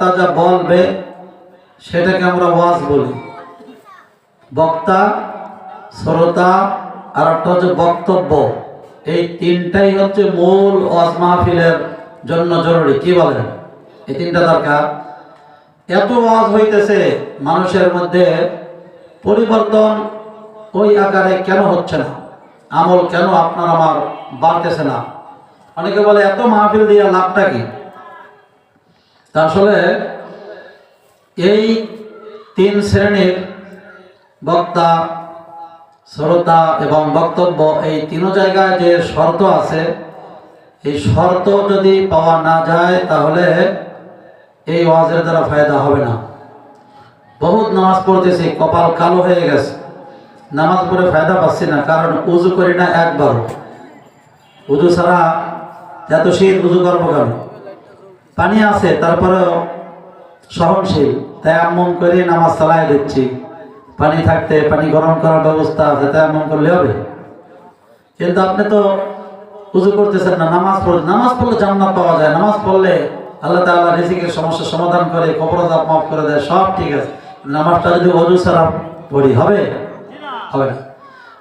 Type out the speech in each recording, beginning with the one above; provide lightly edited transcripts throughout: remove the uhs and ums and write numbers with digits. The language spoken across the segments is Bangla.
বক্তা যা বলবে সেটাকে আমরা ওয়াজ বলি। বক্তা, শ্রোতা আর একটা হচ্ছে বক্তব্য, এই তিনটাই হচ্ছে মূল ওয়াজ মাহফিলের জন্য জরুরি। কি বলেন? এই তিনটা দরকার। এত ওয়াজ হইতেছে, মানুষের মধ্যে পরিবর্তন ওই আকারে কেন হচ্ছে না? আমল কেন আপনার আমার বাড়তেছে না? অনেকে বলে এত মাহফিল দিয়ে লাভটা কি? তা আসলে এই তিন শ্রেণীর বক্তা, শ্রোতা এবং বক্তব্য, এই তিন জায়গায় যে শর্ত আছে, এই শর্ত যদি পাওয়া না যায় তাহলে এই ওয়াজের দ্বারা ফায়দা হবে না। বহুত নামাজ পড়তেছি, কপাল কালো হয়ে গেছে, নামাজ পড়ে ফায়দা পাচ্ছি না, কারণ উজু করি না একবার। উজু ছাড়া এত শীত, উজু করবো কেন? পানি আছে তারপরেও সহনশীল, তাই এমন করে নামাজ চালাই দিচ্ছি। পানি থাকতে পানি গরম করার ব্যবস্থা আছে, তাই এমন করলে হবে? কিন্তু আপনি তো উজু করতেছেন না, নামাজ পড়ে। নামাজ পড়লে জান্নাত পাওয়া যায়, নামাজ পড়লে আল্লাহ তাআলা রিজিকের সমস্যার সমাধান করে, কবর আযাব মাফ করে দেয়, সব ঠিক আছে। নামাজটা যদি ওযু ছাড়া পড়ি হবে? হবে না।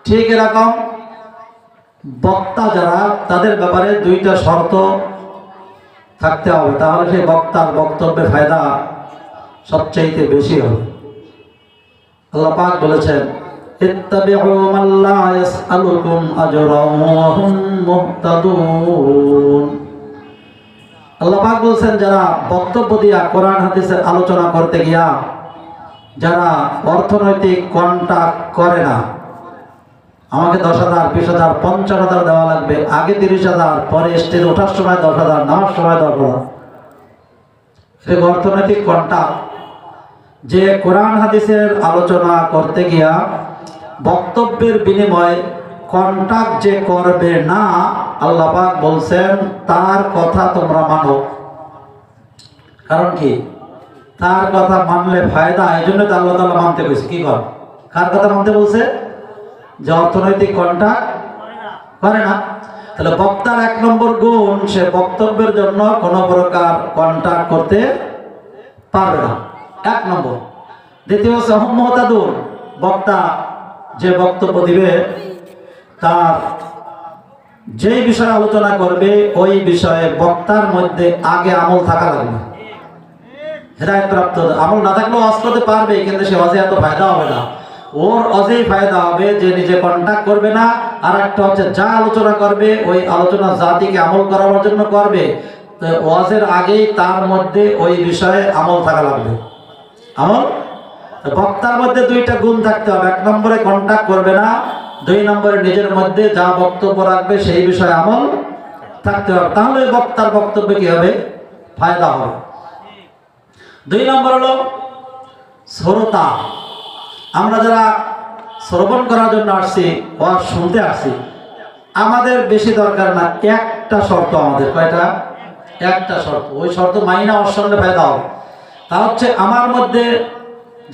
ঠিক এরকম বক্তা যারা, তাদের ব্যাপারে দুইটা শর্ত থাকতে হবে, তাহলে সেই বক্তার বক্তব্যে ফায়দা সবচাইতে বেশি হবে। আল্লাহ পাক বলেছেন, ইত্তাবিউ মান লা ইয়াসআলুকুম আজরান ওয়া হুম মুহতাদুন। আল্লাহ পাক বলেছেন, যারা বক্তব্য দিয়া, কোরআন হাদিসের আলোচনা করতে গিয়া যারা অর্থনৈতিক কন্টাক্ট করে না, আমাকে 10,000, 20,000, 50,000 দেওয়া লাগবে, আগে 30,000, পরে স্টেজ ওঠার সময় 10,000, নামার সময় 10,000, সে অর্থনৈতিক কন্টাক্ট। যে কোরআন হাদিসের আলোচনা করতে গিয়া বক্তব্যের বিনিময়ে কন্টাক্ট যে করবে না, আল্লাহ পাক বলছেন তার কথা তোমরা মানো। কারণ কি? তার কথা মানলে ফায়দা, এই জন্য তো আল্লাহ তাআলা মানতে বলছে। কি কর? কার কথা মানতে বলছে? যে অর্থনৈতিক কন্টাক্ট করে না। তাহলে বক্তার 1 নম্বর গুণ, সে বক্তব্যের জন্য কোনো প্রকার কন্টাক্ট করতে পারবে না, 1 নম্বর। দ্বিতীয় হচ্ছে হুম মুহতাদুন, বক্তা যে বক্তব্য দিবে তার যেই বিষয়ে আলোচনা করবে ওই বিষয়ে বক্তার মধ্যে আগে আমল থাকা লাগবে। হেদায়েত প্রাপ্ত আমল না থাকলেও ওয়াজ করতে পারবে, কিন্তু সে ওয়াজে এত ফায়দা হবে না। ওর অজেই ফায়দা হবে যে নিজে কন্টাক্ট করবে না, আর একটা হচ্ছে যা আলোচনা করবে ওই আলোচনা জাতিকে আমল করার জন্য করবে, তো ওয়াজের আগেই তার মধ্যে ওই বিষয়ে আমল থাকা লাগবে। আমল, বক্তার মধ্যে দুইটা গুণ থাকতে হবে। 1 নম্বরে কন্টাক্ট করবে না, 2 নম্বরে নিজের মধ্যে যা বক্তব্য রাখবে সেই বিষয়ে আমল থাকতে হবে, তাহলে বক্তার বক্তব্যে কি হবে? ফায়দা হবে। 2 নম্বর হলো শ্রোতা। আমরা যারা শ্রবণ করার জন্য আসছি, ওয়াজ শুনতে আসছি, আমাদের বেশি দরকার না, একটা শর্ত আমাদের। কয়টা? একটা শর্ত। ওই শর্ত মাইনা অসন্নে ফায়দা হবে। তা হচ্ছে আমার মধ্যে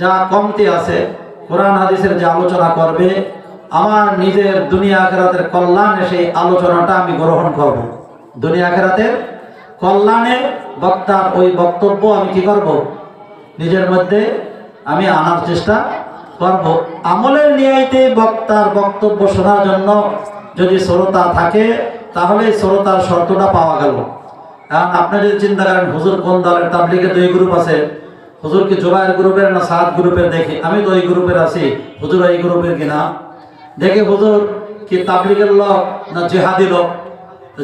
যা কমতি আছে, কোরআন হাদিসের যে আলোচনা করবে, আমার নিজের দুনিয়া আখিরাতের কল্যাণে সেই আলোচনাটা আমি গ্রহণ করব। দুনিয়া আখিরাতের কল্যাণে বক্তার ওই বক্তব্য আমি কি করব? নিজের মধ্যে আমি আনার চেষ্টা করব। আমলের নিয়াইতে বক্তার বক্তব্য শোনার জন্য যদি শ্রোতা থাকে, তাহলে শ্রোতার শর্তটা পাওয়া গেল। কারণ আপনি যদি চিন্তা করেন হুজুর কোন দলের, তাবলীগে 2 গ্রুপ আছে, হুজুর কি জুবায়ের গ্রুপের না সাদ গ্রুপের? দেখি আমি তো ওই গ্রুপের আছি, হুজুর এই গ্রুপের কিনা দেখি। হুজুর কি তাবলীগের লোক না জিহাদি লোক?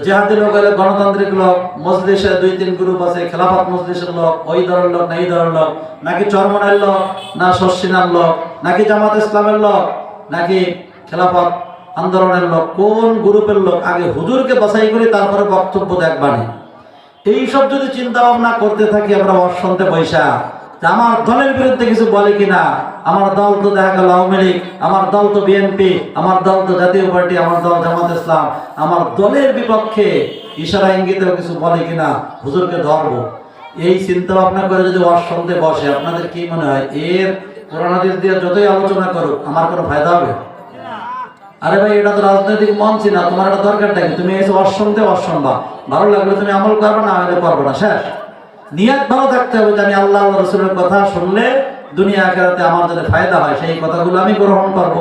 জিহাদি লোক হলে গণতান্ত্রিক লোক, মজলিসে 2-3 গ্রুপ আছে, খেলাফত মজলিসের লোক, ওই দলের লোক না এই দলের লোক, নাকি চরমনের লোক না শর্ষিনার লোক, নাকি জামাত ইসলামের লোক, নাকি খেলাফত আন্দোলনের লোক, কোন গ্রুপের লোক? আগে হুজুরকে বাছাই করে তারপরে বক্তব্য দেখবানি। এইসব যদি চিন্তা ভাবনা করতে থাকি আমরা অশুনতে পয়সা, আমার দলের বিরুদ্ধে কিছু বলে কিনা, আমার দল তো দেখা গেল আওয়ামী লীগ, আমার দল তো বিএনপি, আমার দল তো জাতীয় পার্টি, আমার দল জামাত ইসলাম, আমার দলের বিপক্ষে ইশারা ইঙ্গিতেও কিছু বলে কিনা, হুজুরকে ধরবো, এই চিন্তা ভাবনা করে যদি অশুনতে বসে, আপনাদের কি মনে হয় এর কোরআন হাদিস দিয়ে যতই আলোচনা করুক আমার কোনো ফায়দা হবে? আরে ভাই, এটা তো রাজনৈতিক মঞ্চ না, তোমার এটা দরকারটা কি? তুমি এসে অশুনতে অশুনবা, ভালো লাগলে তুমি আমল করবে, না হলে করবে না, শেষ। নিয়ত ভালো থাকতে হবে যে আমি আল্লাহ রাসূলের কথা শুনলে দুনিয়া আখিরাতে আমার যাতে ফায়দা হয় সেই কথাগুলো আমি গ্রহণ করব।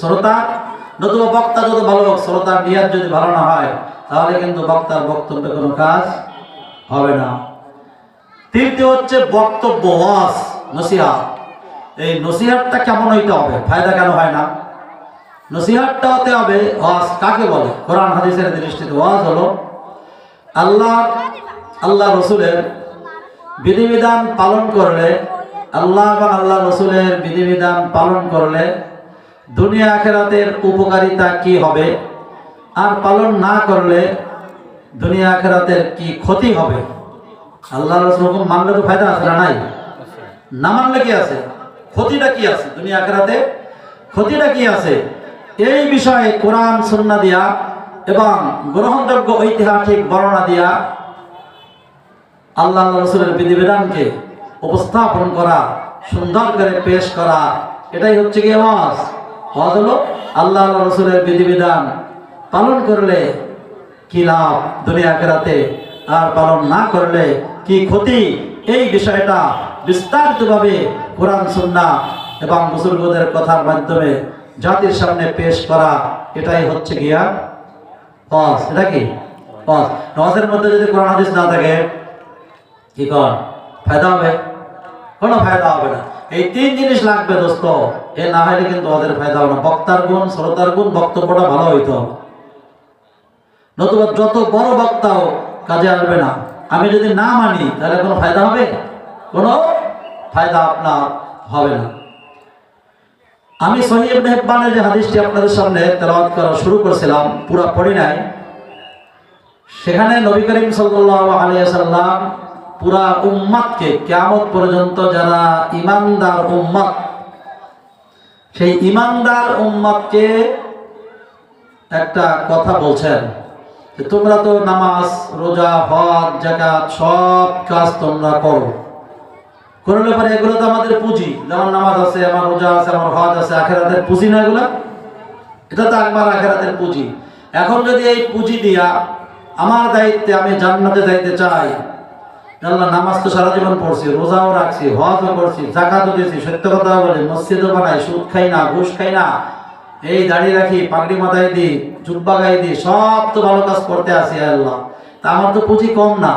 শ্রোতা নতুবা বক্তা যত ভালো হোক, শ্রোতার নিয়ত যদি ভালো না হয় তাহলে কিন্তু বক্তার বক্তব্যে কোনো কাজ হবে না। তৃতীয় হচ্ছে বক্তব্য, ওয়াজ, নসিহত। এই নসিহতটা কেমন হইতে হবে? ফায়দা কেন হয় না? নসিহতটা হতে হবে, ওয়াজ কাকে বলে? কোরআন হাদিসের দৃষ্টিতে ওয়াজ হলো আল্লাহ রসুলের বিধিবিধান পালন করলে, আল্লাহ এবং আল্লাহ রসুলের বিধিবিধান পালন করলে দুনিয়া আখিরাতের উপকারিতা কি হবে, আর পালন না করলে দুনিয়া আখিরাতের কি ক্ষতি হবে। আল্লাহ রসুল হুকুম মানলে তো ফায়দা আছে না? নাই। না মানলে কি আছে? ক্ষতিটা কি আছে? দুনিয়া আখিরাতে ক্ষতিটা কি আছে? এই বিষয়ে কোরআন সুন্নাহ দিয়া এবং গ্রহণযোগ্য ঐতিহাসিক বর্ণনা দিয়া আল্লাহ রসুলের বিধিবিধানকে উপস্থাপন করা, সুন্দর করে পেশ করা, এটাই হচ্ছে কি ওয়াজ। ওয়াজ হলো আল্লাহ রসুলের বিধিবিধান পালন করলে কি লাভ দুনিয়া আখিরাতে, আর পালন না করলে কি ক্ষতি, এই বিষয়টা বিস্তারিতভাবে কোরআন সুন্নাহ এবং বুজুর্গদের কথার মাধ্যমে জাতির সামনে পেশ করা, এটাই হচ্ছে গিয়া ওয়াজ। এটা কি ওয়াজ? ওয়াজের মধ্যে যদি কোরআন হাদিস না থাকে কি কর ফায়দা হবে? কোনো ফায়দা হবে না। এই তিন জিনিস লাগবে দোস্ত, এ না হলে কিন্তু ওদের ফায়দা হবে না। বক্তার গুণ, শ্রোতার গুণ, বক্তব্যটা ভালো হইতে হবে, নতুবা যত বড় বক্তাও কাজে আসবে না। আমি যদি না মানি তাহলে কোনো ফায়দা হবে? কোনো ফায়দা আপনার হবে না। আমি সহিহ ইবনে হিব্বানের যে হাদিসটি আপনাদের সামনে তেলাওয়াত করা শুরু করেছিলাম, পুরো পড়ি নাই, সেখানে নবী করিম সাল্লাল্লাহু আলাইহি ওয়াসাল্লাম পুরা উম্মতকে, কিয়ামত পর্যন্ত যারা ঈমানদার উম্মত, সেই ঈমানদার উম্মতকে একটা কথা বলছেন যে তোমরা তো নামাজ, রোজা, হজ, যাকাত সব কাজ তোমরা করো, করলে পরে এগুলো তো আমাদের পুঁজি। যেমন নামাজ আছে, আমার রোজা আছে, আমার হজ আছে, আখিরাতের পুঁজি না এগুলো? এটা তো একবার আখিরাতের পুঁজি। এখন যদি এই পুঁজি দিয়া আমার দায়িত্বে আমি জান্নাতে যাইতে চাই, আল্লাহ নামাজ তো সারা জীবন পড়ছি, রোজাও রাখছি, হজও করছি, যাকাতও দিয়েছি, সত্য কথাও বলি, মসজিদও বানাই, সুদ খাই না, ঘুষ খাই না, এই দাড়ি রাখি, পাগড়ি মাথায় দিই, জুব্বা গায়ে দিই, সব তো ভালো কাজ করতে আসি আল্লাহ, তা আমার তো পুঁজি কম না।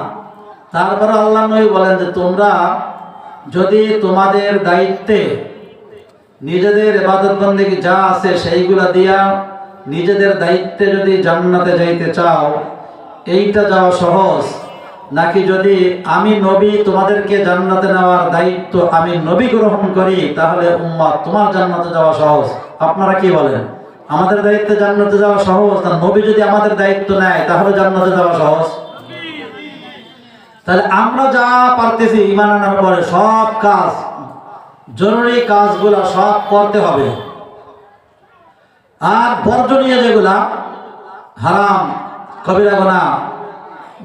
তারপরে আল্লাহ নবী বলেন যে তোমরা যদি তোমাদের দায়িত্বে নিজেদের ইবাদত বন্দেগী যা আছে সেইগুলা দিয়া নিজেদের দায়িত্বে যদি জান্নাতে যাইতে চাও, এইটা যাওয়া সহজ, নাকি যদি আমি নবী তোমাদেরকে জান্নাতে নেওয়ার দায়িত্ব আমি নবী গ্রহণ করি তাহলে উম্মত তোমার জান্নাতে যাওয়া সহজ? আপনারা কি বলেন? আমাদের দায়িত্বে জান্নাতে যাওয়া সহজ, না নবী যদি আমাদের দায়িত্ব নেয় তাহলে জান্নাতে যাওয়া সহজ? তাহলে আমরা যা পারতেছি ঈমান আনার পরে সব কাজ, জরুরি কাজগুলো সব করতে হবে, আর বর্জনীয় যেগুলা হারাম, কবিরা গুনাহ,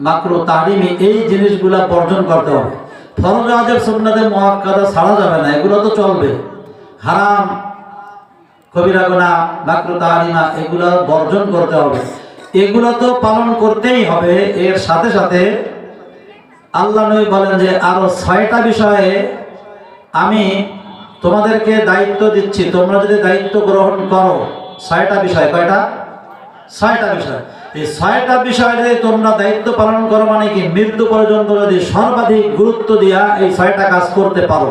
মাকরুহ, তাহরিমি, এই জিনিসগুলা বর্জন করতে হবে। ফরজ, ওয়াজিব, সুন্নাতে মুআক্কাদা ছাড়া যাবে না, এগুলো তো চলবে। হারাম, কবিরা গুনাহ, মাকরুহ, তাহরিমা এগুলো বর্জন করতে হবে, এগুলো তো পালন করতেই হবে। এর সাথে সাথে আল্লাহ নবী বলেন যে আরো 6টা বিষয়ে আমি তোমাদেরকে দায়িত্ব দিচ্ছি, তোমরা যদি দায়িত্ব গ্রহণ করো। 6টা বিষয়। কয়টা? 6টা বিষয়। এই 6টা বিষয় যদি তোমরা দায়িত্ব পালন করো, মানে কি মৃত্যু পর্যন্ত যদি সর্বাধিক গুরুত্ব দিয়া এই 6টা কাজ করতে পারো,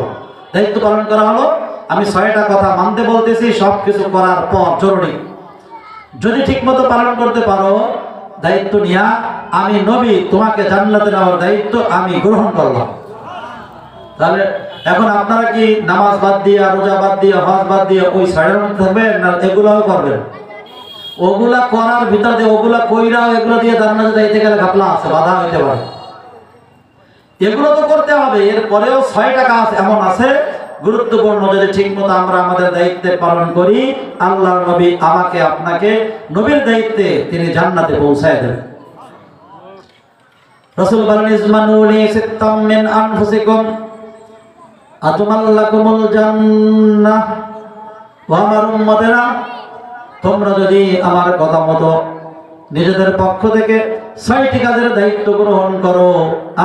দায়িত্ব পালন করা হলো। আমি 6টা কথা মানতে বলতেছি, সব কিছু করার পর জরুরি, যদি ঠিকমতো পালন করতে পারো দায়িত্ব নিয়া, আমি নবী তোমাকে জান্নাতে নেওয়ার দায়িত্ব আমি গ্রহণ করলাম। তাহলে এখন আপনারা কি নামাজ বাদ দিয়া, রোজা বাদ দিয়া, হজ বাদ দিয়া ওই 6টার মধ্যে থাকবেন, না এগুলাও করবেন? ওগুলা করার ভিতরে ওগুলা কইরাও এগুলো দিয়ে জান্নাতে যাইতে গেলে ঘাপলা আছে, বাধা হইতে পারে। এগুলো তো করতে হবে। এরপরেও 6টা কাজ এমন আছে গুরুত্বপূর্ণ, যদি ঠিক মতো আমরা আমাদের দায়িত্বে পালন করি, আল্লাহর নবী আমাকে আপনাকে নবীর দায়িত্বে তিনি জান্নাতে পৌঁছায় দেবেন। রাসূল বলেন ইজমানুনি সিত্তাম মিন আনফুসিকুম আতুমাল্লাকুমুল জান্নাহ। ওয়া আমার উম্মতেরা, তোমরা যদি আমার কথা মতো নিজেদের পক্ষ থেকে 6টি কাজের দায়িত্ব গ্রহণ করো।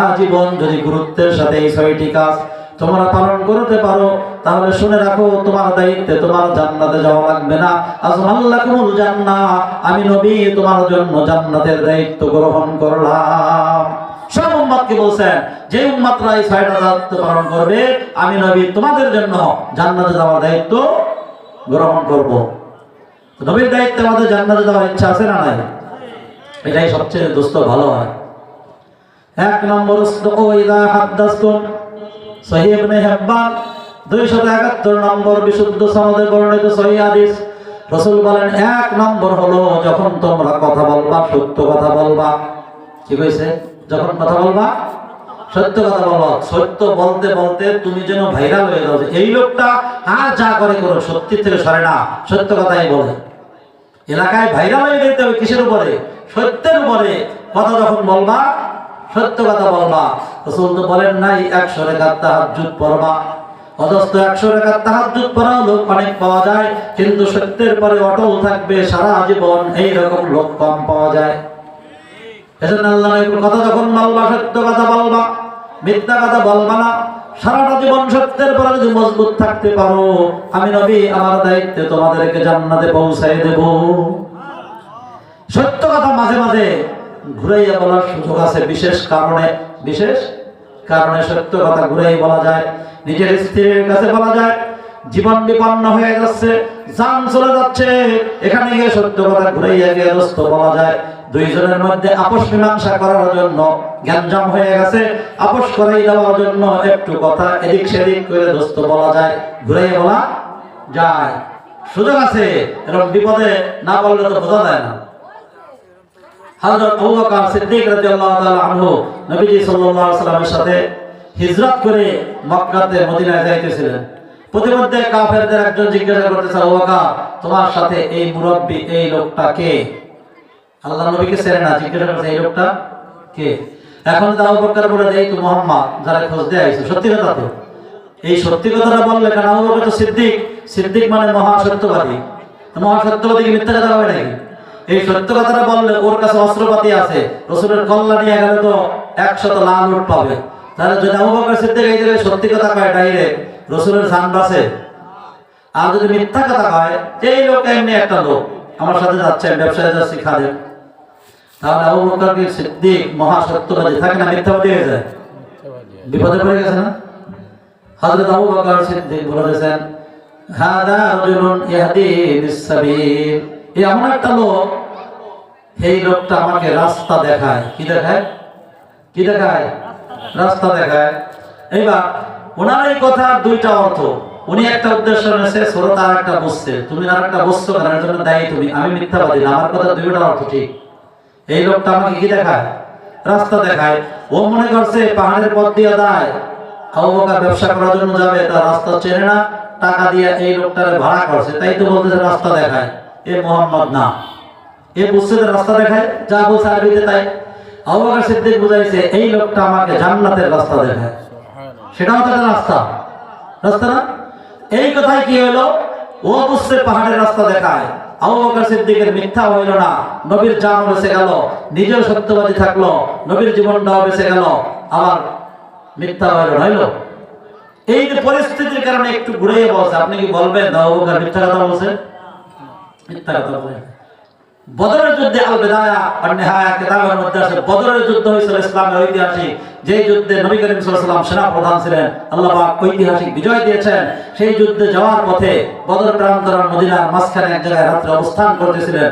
আজীবন যদি গুরুত্বের সাথে এই 6টি কাজ তোমরা পালন করতে পারো, তাহলে শুনে রাখো, তোমার দায়িত্বে তোমার জান্নাতে যাওয়া লাগবে না। আজমাল্লাকুমুল জান্নাহ, আমি নবী তোমার জন্য জান্নাতের দায়িত্ব গ্রহণ করলাম। সব উম্মতকে বলছেন, যে উম্মতরা এই 6টা দায়িত্ব পালন করবে, আমি নবী তোমাদের জন্য জান্নাতে যাওয়ার দায়িত্ব গ্রহণ করব। নবীর দায়িত্বে আমাদের জান্নাতে যাওয়ার ইচ্ছা আছে না নাই? এটাই সবচেয়ে দোস্ত ভালো হয়। 1 নম্বর উসদুকু ইযা হাদাসতুম, সহিহ ইবনে হিব্বান 271 নম্বর বিশুদ্ধ সনদে বর্ণিত সহিহ হাদিস। রাসূল বলেন 1 নম্বর হলো যখন তোমরা কথা বলবা সত্য কথা বলবা। কি কইছে? যখন কথা বলবা সত্য কথা বলবা। সত্য বলতে বলতে তুমি যেন ভাইরাল হয়ে যাও, এই লোকটা আর যা করে করো সত্যি থেকে সরে না, সত্য কথাই বলে। এলাকায় ভাইরাল হয়ে যেতে হবে কিসের উপরে? সত্যের উপরে। কথা যখন বলবা সত্য কথা বলবা। রাসূল তো বলেন নাই 100 রাকাত তাহাজ্জুদ পড়বা। অথচ 100 রাকাত তাহাজ্জুদ পড়াও লোক অনেক পাওয়া যায়, কিন্তু সত্যের পরে অটল থাকবে সারা জীবন, এইরকম লোক কম পাওয়া যায়। এজন্য আল্লাহ নবীর কথা যখন বলবা সত্য কথা বলবা, মিথ্যা কথা বলবা না। সারাটা জীবন সত্যের পরে যদি মজবুত থাকতে পারো, আমি নবী আমার দায়িত্বে তোমাদেরকে জান্নাতে পৌঁছায় দেব। সত্য কথা মাঝে মাঝে ঘুরাইয়া বলার সুযোগ আছে, বিশেষ কারণে সত্য কথা ঘুরাই বলা যায়। নিজের স্ত্রীর কাছে বলা যায়, জীবন বিপন্ন হয়ে যাচ্ছে, জান চলে যাচ্ছে, এখানে গিয়ে সত্য কথা ঘুরাইয়া গিয়ে দোস্ত বলা যায়। দুইজনের মধ্যে আপোষ মীমাংসা করার জন্য গ্যাঞ্জাম হয়ে গেছে, আপোষ করাই দেওয়ার জন্য একটু কথা এদিক সেদিক করে দোস্ত বলা যায়, ঘুরাইয়া বলা যায়, সুযোগ আছে। এরকম বিপদে না বললে তো বোঝা যায় না। হযরত আবু বকর সিদ্দিক রাদিয়াল্লাহু তাআলা আনহু নবীজি সাল্লাল্লাহু আলাইহি ওয়াসাল্লামের সাথে হিজরত করে মক্কাতে মদিনায় যাইতেছিলেন। প্রতিমধ্যে কাফেরদের একজন জিজ্ঞাসা করতেছে, আবু বকর তোমার সাথে এই মুরব্বি এই লোকটা কে? আল্লাহ নবীকে চেনে না, জিজ্ঞাসা করছে এই লোকটা কে? এখন আবু বকর বলে দেয় তো মুহাম্মদ, যারা খোঁজ দিয়ে আইছে। সত্যি কথা তো, এই সত্যি কথাটা বললে কারণ আবু বকর তো সিদ্দিক মানে মহাসত্যবাদী। মহাসত্যবাদী কি মিথ্যা কথা হবে নাকি? এই সত্য কথাটা বললে ওর কাছে অস্ত্রপাতি আছে, রাসূলের কল্লা নিয়ে গেলে তো 100 লাল উট পাবে। তাহলে যদি আবু বকর সিদ্দিক এই জায়গায় সত্যি কথা কয় ডাইরেক্ট, রাসূলের জান বাঁচে। আর যদি মিথ্যা কথা কয়, এই লোক এমনি একটা লোক আমার সাথে যাচ্ছে, ব্যবসায় যাচ্ছে খাদেম, তাহলে আবু বকর সিদ্দিক মহাসত্যবাদী থাকে না, মিথ্যাবাদী হয়ে যায়, বিপদে পড়ে গেছে না? হযরত আবু বকর সিদ্দিক বলেছেন, হাদা রাজুলুন ইয়াহদি বিস-সাবিল, এই এমন একটা লোক, এই লোকটা আমাকে রাস্তা দেখায়। কি দেখায়? রাস্তা দেখায়। এইবার ওনার এই কথার দুইটা অর্থ, উনি একটা উদ্দেশ্য নিয়েছে, শ্রোতা আর একটা বুঝছে, তুমি আর একটা বুঝছো কেন, এর জন্য দায়ী তুমি। আমি মিথ্যাবাদী না, আমার কথা দুইটা অর্থ ঠিক। এই লোকটা আমাকে কি দেখায়? রাস্তা দেখায়। ও মনে করছে পাহাড়ের পথ দিয়ে যায়, আবু বকর ব্যবসা করার জন্য যাবে, তার রাস্তা চেনে না, টাকা দিয়ে এই লোকটারে ভাড়া করছে, তাই তো বলতেছে রাস্তা দেখায়। এ মোহাম্মদ না, এ বুঝছে রাস্তা দেখায়, যা বলছে আরবিতে তাই। আবু বকর সিদ্দিক বুঝাইছে এই লোকটা আমাকে জান্নাতের রাস্তা দেখায়। সেটাও তো একটা রাস্তা না? এই কথায় কি হলো? ও বুঝছে পাহাড়ের রাস্তা দেখায়। আবু বকর সিদ্দিকের মিথ্যা হইল না, নবীর জান বেঁচে গেল, নিজেও সত্যবাদী থাকলো, নবীর জীবনটাও বেঁচে গেল, আবার মিথ্যা হইল। এই যে পরিস্থিতির কারণে একটু ঘুরিয়ে বলছে। আপনি কি বলবেন আবু বকর মিথ্যা কথা বলছে? মিথ্যা কথা বলে। বদরের যুদ্ধে আল বিদায়া ওয়ান নিহায়া কিতাবের মধ্যে আছে, বদরের যুদ্ধ হয়েছিল ইসলামের ঐতিহাসিক, যে যুদ্ধে নবী করিম সাল্লাল্লাহু আলাইহি ওয়াসাল্লাম সেনা প্রধান ছিলেন, আল্লাহ পাক ঐতিহাসিক বিজয় দিয়েছেন। সেই যুদ্ধে যাওয়ার পথে বদর প্রান্তর মদিনার মাঝখানে এক জায়গায় রাত্রে অবস্থান করতেছিলেন,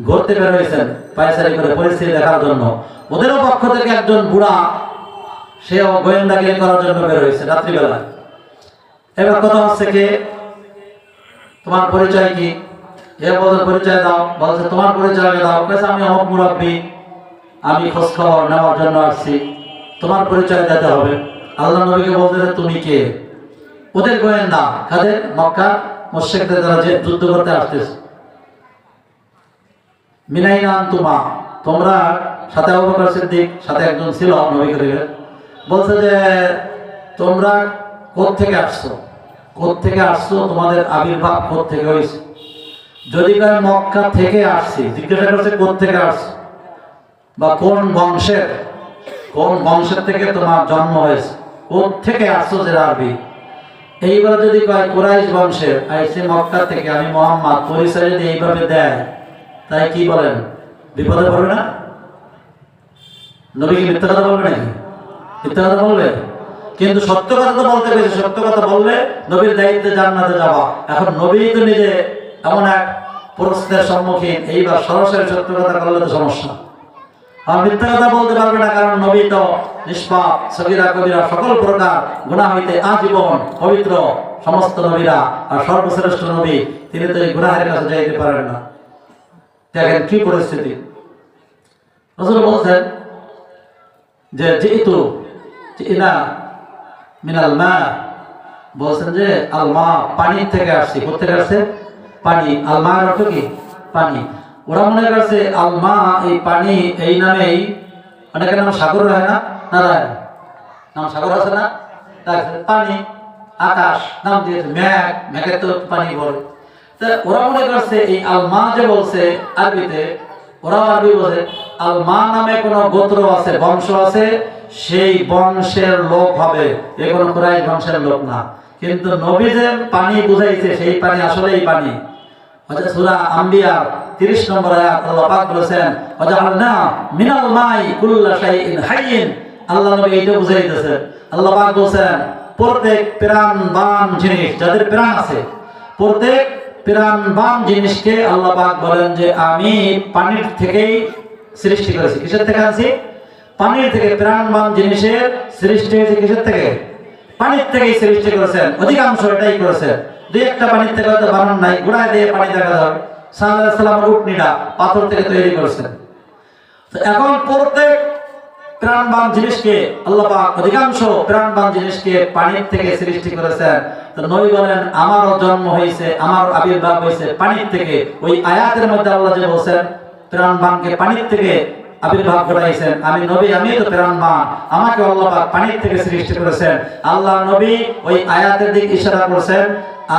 ঘুরতে বের হয়েছেন পায়চারি করে পরিস্থিতি দেখার জন্য। ওদের পক্ষ থেকে একজন বুড়া, সেও গোয়েন্দাগিরি করার জন্য বের হয়েছে রাত্রিবেলা। এবার কথা হচ্ছে, কে তোমার পরিচয় কি? এ বলছে পরিচয় দাও। বলছে তোমার পরিচয় দাও। বলছে আমি অমুক মুরব্বী, আমি খোঁজ খবর নেওয়ার জন্য আসছি, তোমার পরিচয় দিতে হবে। আল্লাহ নবীকে বলতেছে তুমি কে? ওদের গোয়েন্দা, কাদের? মক্কা মুশরিকদের দ্বারা যে যুদ্ধ করতে আসতেছে। মিনাইনা আনতুমা, তোমরা সাথে আবু বকর সিদ্দিক সাথে একজন ছিল নবী করিমের। বলছে যে তোমরা কোত্থেকে আসছো, তোমাদের আবির্ভাব কোত্থেকে হয়েছে? যদি কয় মক্কা থেকে আসছি, জিজ্ঞাসা করছে কোত্থেকে আসছো, বা কোন বংশের থেকে তোমার জন্ম হয়েছে, কোথ থেকে আসছো যে আরবি। এইবার যদি কয় কুরাইশ বংশের, আইসি মক্কা থেকে, আমি মোহাম্মদ, পরিচয় যদি এইভাবে দেয়, তাই কি বলেন, বিপদে পড়বে না? নবী কি মিথ্যা কথা বলবে নাকি? মিথ্যা কথা বলবে? কিন্তু সত্য কথা তো বলতে পেরেছে। সত্য কথা বললে নবীর দায়িত্বে জান্নাতে যাওয়া। এখন নবী তো নিজে এমন এক প্রশ্নের সম্মুখীন, এইবার সরাসরি সত্য কথা বললে তো সমস্যা। আর মিথ্যা কথা বলতে পারবে না, কারণ নবী তো নিষ্পাপ, সগীরা কবিরা সকল প্রকার গুনাহ হইতে আজীবন পবিত্র সমস্ত নবীরা, আর সর্বশ্রেষ্ঠ নবী তিনি তো এই গুনাহের কাছে যাইতে পারেন না। দেখেন কি পরিস্থিতি। রাসূল বলছেন যে যেহেতু ইনা মিনাল মা, বলছেন যে আল মা, পানি থেকে আসছে। কোথা থেকে আসছে? পানি। আল মা অর্থ কি? পানি। ওরা মনে করছে আল মা, এই পানি এই নামেই অনেকের নাম সাগর হয় না? নারায়ণ নাম সাগর আছে না? পানি, আকাশ নাম দিয়েছে, মেঘের তো পানি বলে। ওরা মনে করছে এই আল মা যে বলছে আরবিতে, ওরা আরবি বলে আল মা নামে কোনো গোত্র আছে, বংশ আছে, সেই বংশের লোক হবে, এ কোনো কুরাইশ বংশের লোক না। কিন্তু নবী যে পানি বুঝাইছে, সেই পানি আসলেই পানি। সূরা আম্বিয়া 30 নম্বর আয়াত আল্লাহ পাক বলেছেন, ওয়াজআলনা মিনাল মাই কুল্লা শাইইন হাইয়িন। আল্লাহ নবী এইটা বুঝাইতেছে। আল্লাহ পাক বলেছেন প্রত্যেক প্রাণবান জিনিস, যাদের প্রাণ আছে, প্রত্যেক প্রাণবান জিনিসকে আল্লাহ পাক বলেন যে আমি পানির থেকেই সৃষ্টি করেছি। কিসের থেকে আনছি? পানির থেকে। প্রাণবান জিনিসের সৃষ্টি হয়েছে কিসের থেকে? পানির থেকেই সৃষ্টি করেছেন, অধিকাংশ এটাই করেছেন। দুই একটা পানির থেকে হয়তো বানান নাই, গোড়ায় দিয়ে পানি দেখা যাবে। সাল্লাল্লাহু আলাইহি ওয়াসাল্লামের উটনিটা পাথর থেকে তৈরি করেছেন। তো এখন প্রত্যেক প্রাণবান জিনিসকে আল্লাহ পাক, অধিকাংশ প্রাণবান জিনিসকে পানির থেকে সৃষ্টি করেছেন। তো নবী বলেন আমারও জন্ম হয়েছে, আমার আবির্ভাব হয়েছে পানির থেকে। ওই আয়াতের মধ্যে আল্লাহ যে বলেছেন প্রাণবানকে পানির থেকে আবির্ভাব ঘটাইছেন, আমি নবী, আমি তো প্রাণবান, আমাকে আল্লাহ পাক পানির থেকে সৃষ্টি করেছেন। আল্লাহ নবী ওই আয়াতের দিকে ইশারা করেছেন।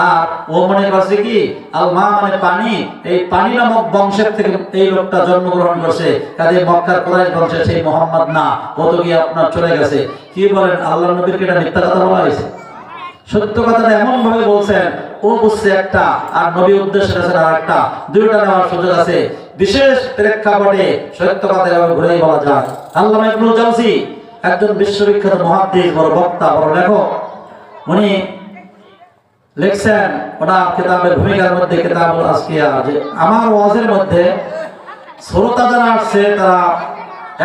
আর ও মনে করছে কি আল মা মানে পানি, এই পানি নামক বংশের থেকে এই লোকটা জন্মগ্রহণ করছে, কাজে মক্কার কুরাইশ বংশের সেই মুহাম্মদ না, ও তো গিয়ে আপনার চলে গেছে। কি বলেন, আল্লাহ নবীর কি এটা মিথ্যা কথা বলা হয়েছে? সত্য কথাটা এমন ভাবে বলছেন, ও বুঝছে একটা আর নবী উদ্দেশ্য করেছেন আর একটা, দুইটা নেওয়ার সুযোগ আছে। বিশেষ প্রেক্ষাপটে সত্য কথা এভাবে ঘুরেই বলা যায়। আল্লামা ইবনুল জাওজি একজন বিশ্ববিখ্যাত মুহাদ্দিস, বড় বক্তা, বড় লেখক। উনি লিখছেন ওনার কিতাবের ভূমিকার মধ্যে, কিতাবুল আসকিয়া, যে আমার ওয়াজের মধ্যে শ্রোতা যারা আসছে তারা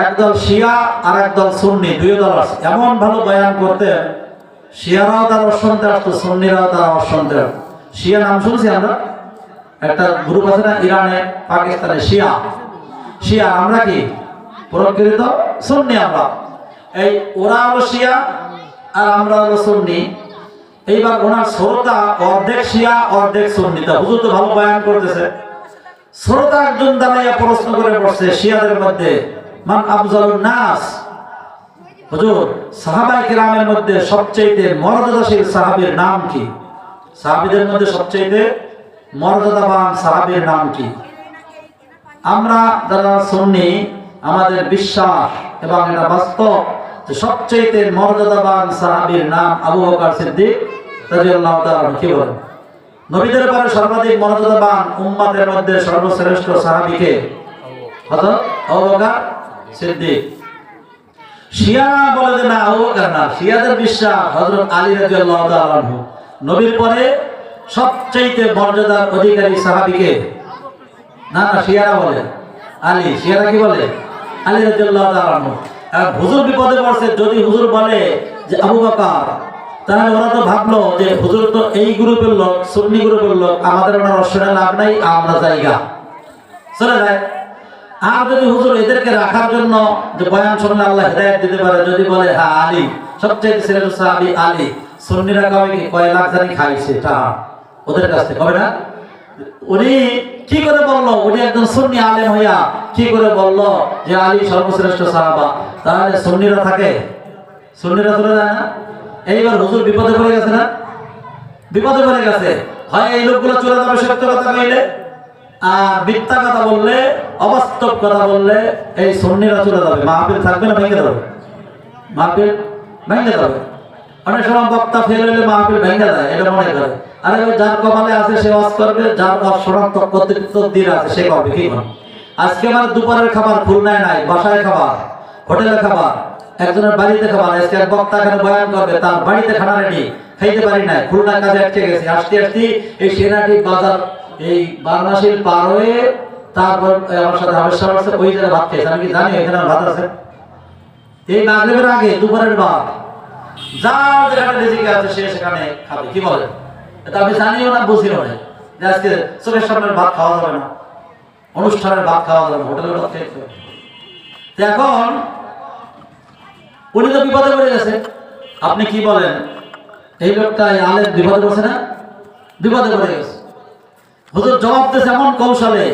একদল শিয়া আর একদল সুন্নি, দুই দল আসছে। এমন ভালো বয়ান করতেন, শিয়ারাও তার অশুনতে আসতো, সুন্নিরাও তার অশুনতে আসতো। শিয়া নাম শুনছি আমরা, একটা গ্রুপ আছে না ইরানে, পাকিস্তানে, শিয়া। শিয়া আমরা কি প্রকৃত সুন্নি আমরা। এই ওরা হলো শিয়া আর আমরা হলো সুন্নি। এইবার ওনার শ্রোতা অর্ধেক শিয়া অর্ধেক সুন্নি। তা হুজুর তো ভালো বয়ান করতেছে, শ্রোতা একজন দাঁড়াইয়া প্রশ্ন করে পড়ছে শিয়াদের মধ্যে, মান আফজালুন নাস, হুজুর সাহাবায়ে কেরামের মধ্যে সবচেয়ে মর্যাদাশীল সাহাবীর নাম কি? সাহাবীদের মধ্যে সবচেয়ে মর্যাদাবান সাহাবীর নাম কি? আমরা যারা সুন্নি, আমাদের বিশ্বাস এবং এটা বাস্তব যে সবচেয়ে মর্যাদাবান সাহাবীর নাম আবু বকর সিদ্দিক রাদিয়াল্লাহু তাআলা। কি বলেন, নবীদের পরে সর্বাধিক মর্যাদাবান উম্মতের মধ্যে সর্বশ্রেষ্ঠ সাহাবী কে? হযরত আবু বকর সিদ্দিক। শিয়া বলে যে না, আবু বকর না, শিয়াদের বিশ্বাস হযরত আলী রাদিয়াল্লাহু তাআলা আনহু। নবীর পরে সবচেয়ে মর্যাদার অধিকারী সাহাবী কে? না না, শিয়ারা বলে আলী। শিয়ারা কি বলে? আলী রাদিয়াল্লাহু তাআলা আনহু। আর হুজুর বিপদে পড়ছে, যদি হুজুর বলে যে আবু বকর, তাহলে ওরা তো ভাবলো যে হুজুর তো এই গ্রুপের লোক, সুন্নি গ্রুপের লোক, আমাদের ওনার অশ্বনে লাভ নাই, আমরা জায়গা চলে যায়। আর যদি হুজুর এদেরকে রাখার জন্য যে বয়ান শুনলে আল্লাহ হেদায়েত দিতে পারে, যদি বলে হ্যাঁ আলী সবচেয়ে শ্রেষ্ঠ সাহাবী আলী, সুন্নিরা কবে কি কয় লাখ জানি খাইছে তা ওদের কাছে কবে না। উনি কি করে বললো, উনি একজন সুন্নি আলেম হইয়া কি করে বললো যে আলী সর্বশ্রেষ্ঠ সাহাবা? তাহলে সুন্নিরা থাকে, সুন্নিরা চলে যায় না। এইবার হুজুর বিপদে পড়ে গেছে না? বিপদে পড়ে গেছে। হয় এই লোকগুলো চলে যাবে সত্য কথা কইলে, আর মিথ্যা কথা বললে, অবাস্তব কথা বললে এই সুন্নিরা চলে যাবে, মাহফিল থাকবে না, ভেঙে যাবে, মাহফিল ভেঙে যাবে। অনেক সময় বক্তা ফেল হইলে মাহফিল ভেঙে যায়, এটা মনে করে। আরে যার কপালে আছে সে ওয়াজ করবে, যার শনাক্ত তকদির আছে সে করবে, কি করবে। আজকে আমার দুপুরের খাবার খুলনায় নাই, বাসায় খাবার, হোটেলে খাবার, একজনের বাড়িতে খাবার। আজকে এক বক্তা এখানে বয়ান করবে, তার বাড়িতে খানা রেডি, খাইতে পারি না, খুলনার কাজে আটকে গেছি। আসতে আসতে এই সেনাটি বাজার, এই বারমাসিল পার হয়ে তারপর আমার সাথে আবেশা আছে, ওই জায়গায় ভাত খেয়েছে। আমি কি জানি এখানে ভাত আছে? এই মাগরিবের আগে দুপুরের ভাত, যার যেখানে রিজিক আছে সে সেখানে খাবে, কি বলে? এটা আমি জানিও না, বুঝিও না যে আজকে চোখের সামনের ভাত খাওয়া যাবে না, অনুষ্ঠানের ভাত খাওয়া যাবে না, হোটেলের ভাত খেতে হবে। এখন উনি তো বিপদে পড়ে গেছে। আপনি কি বলেন? এই লোকটা আলেম বিপদে পড়ছে না? বিপদে পড়ে গেছে। হুজুর জবাব দিয়েছে এমন কৌশলে,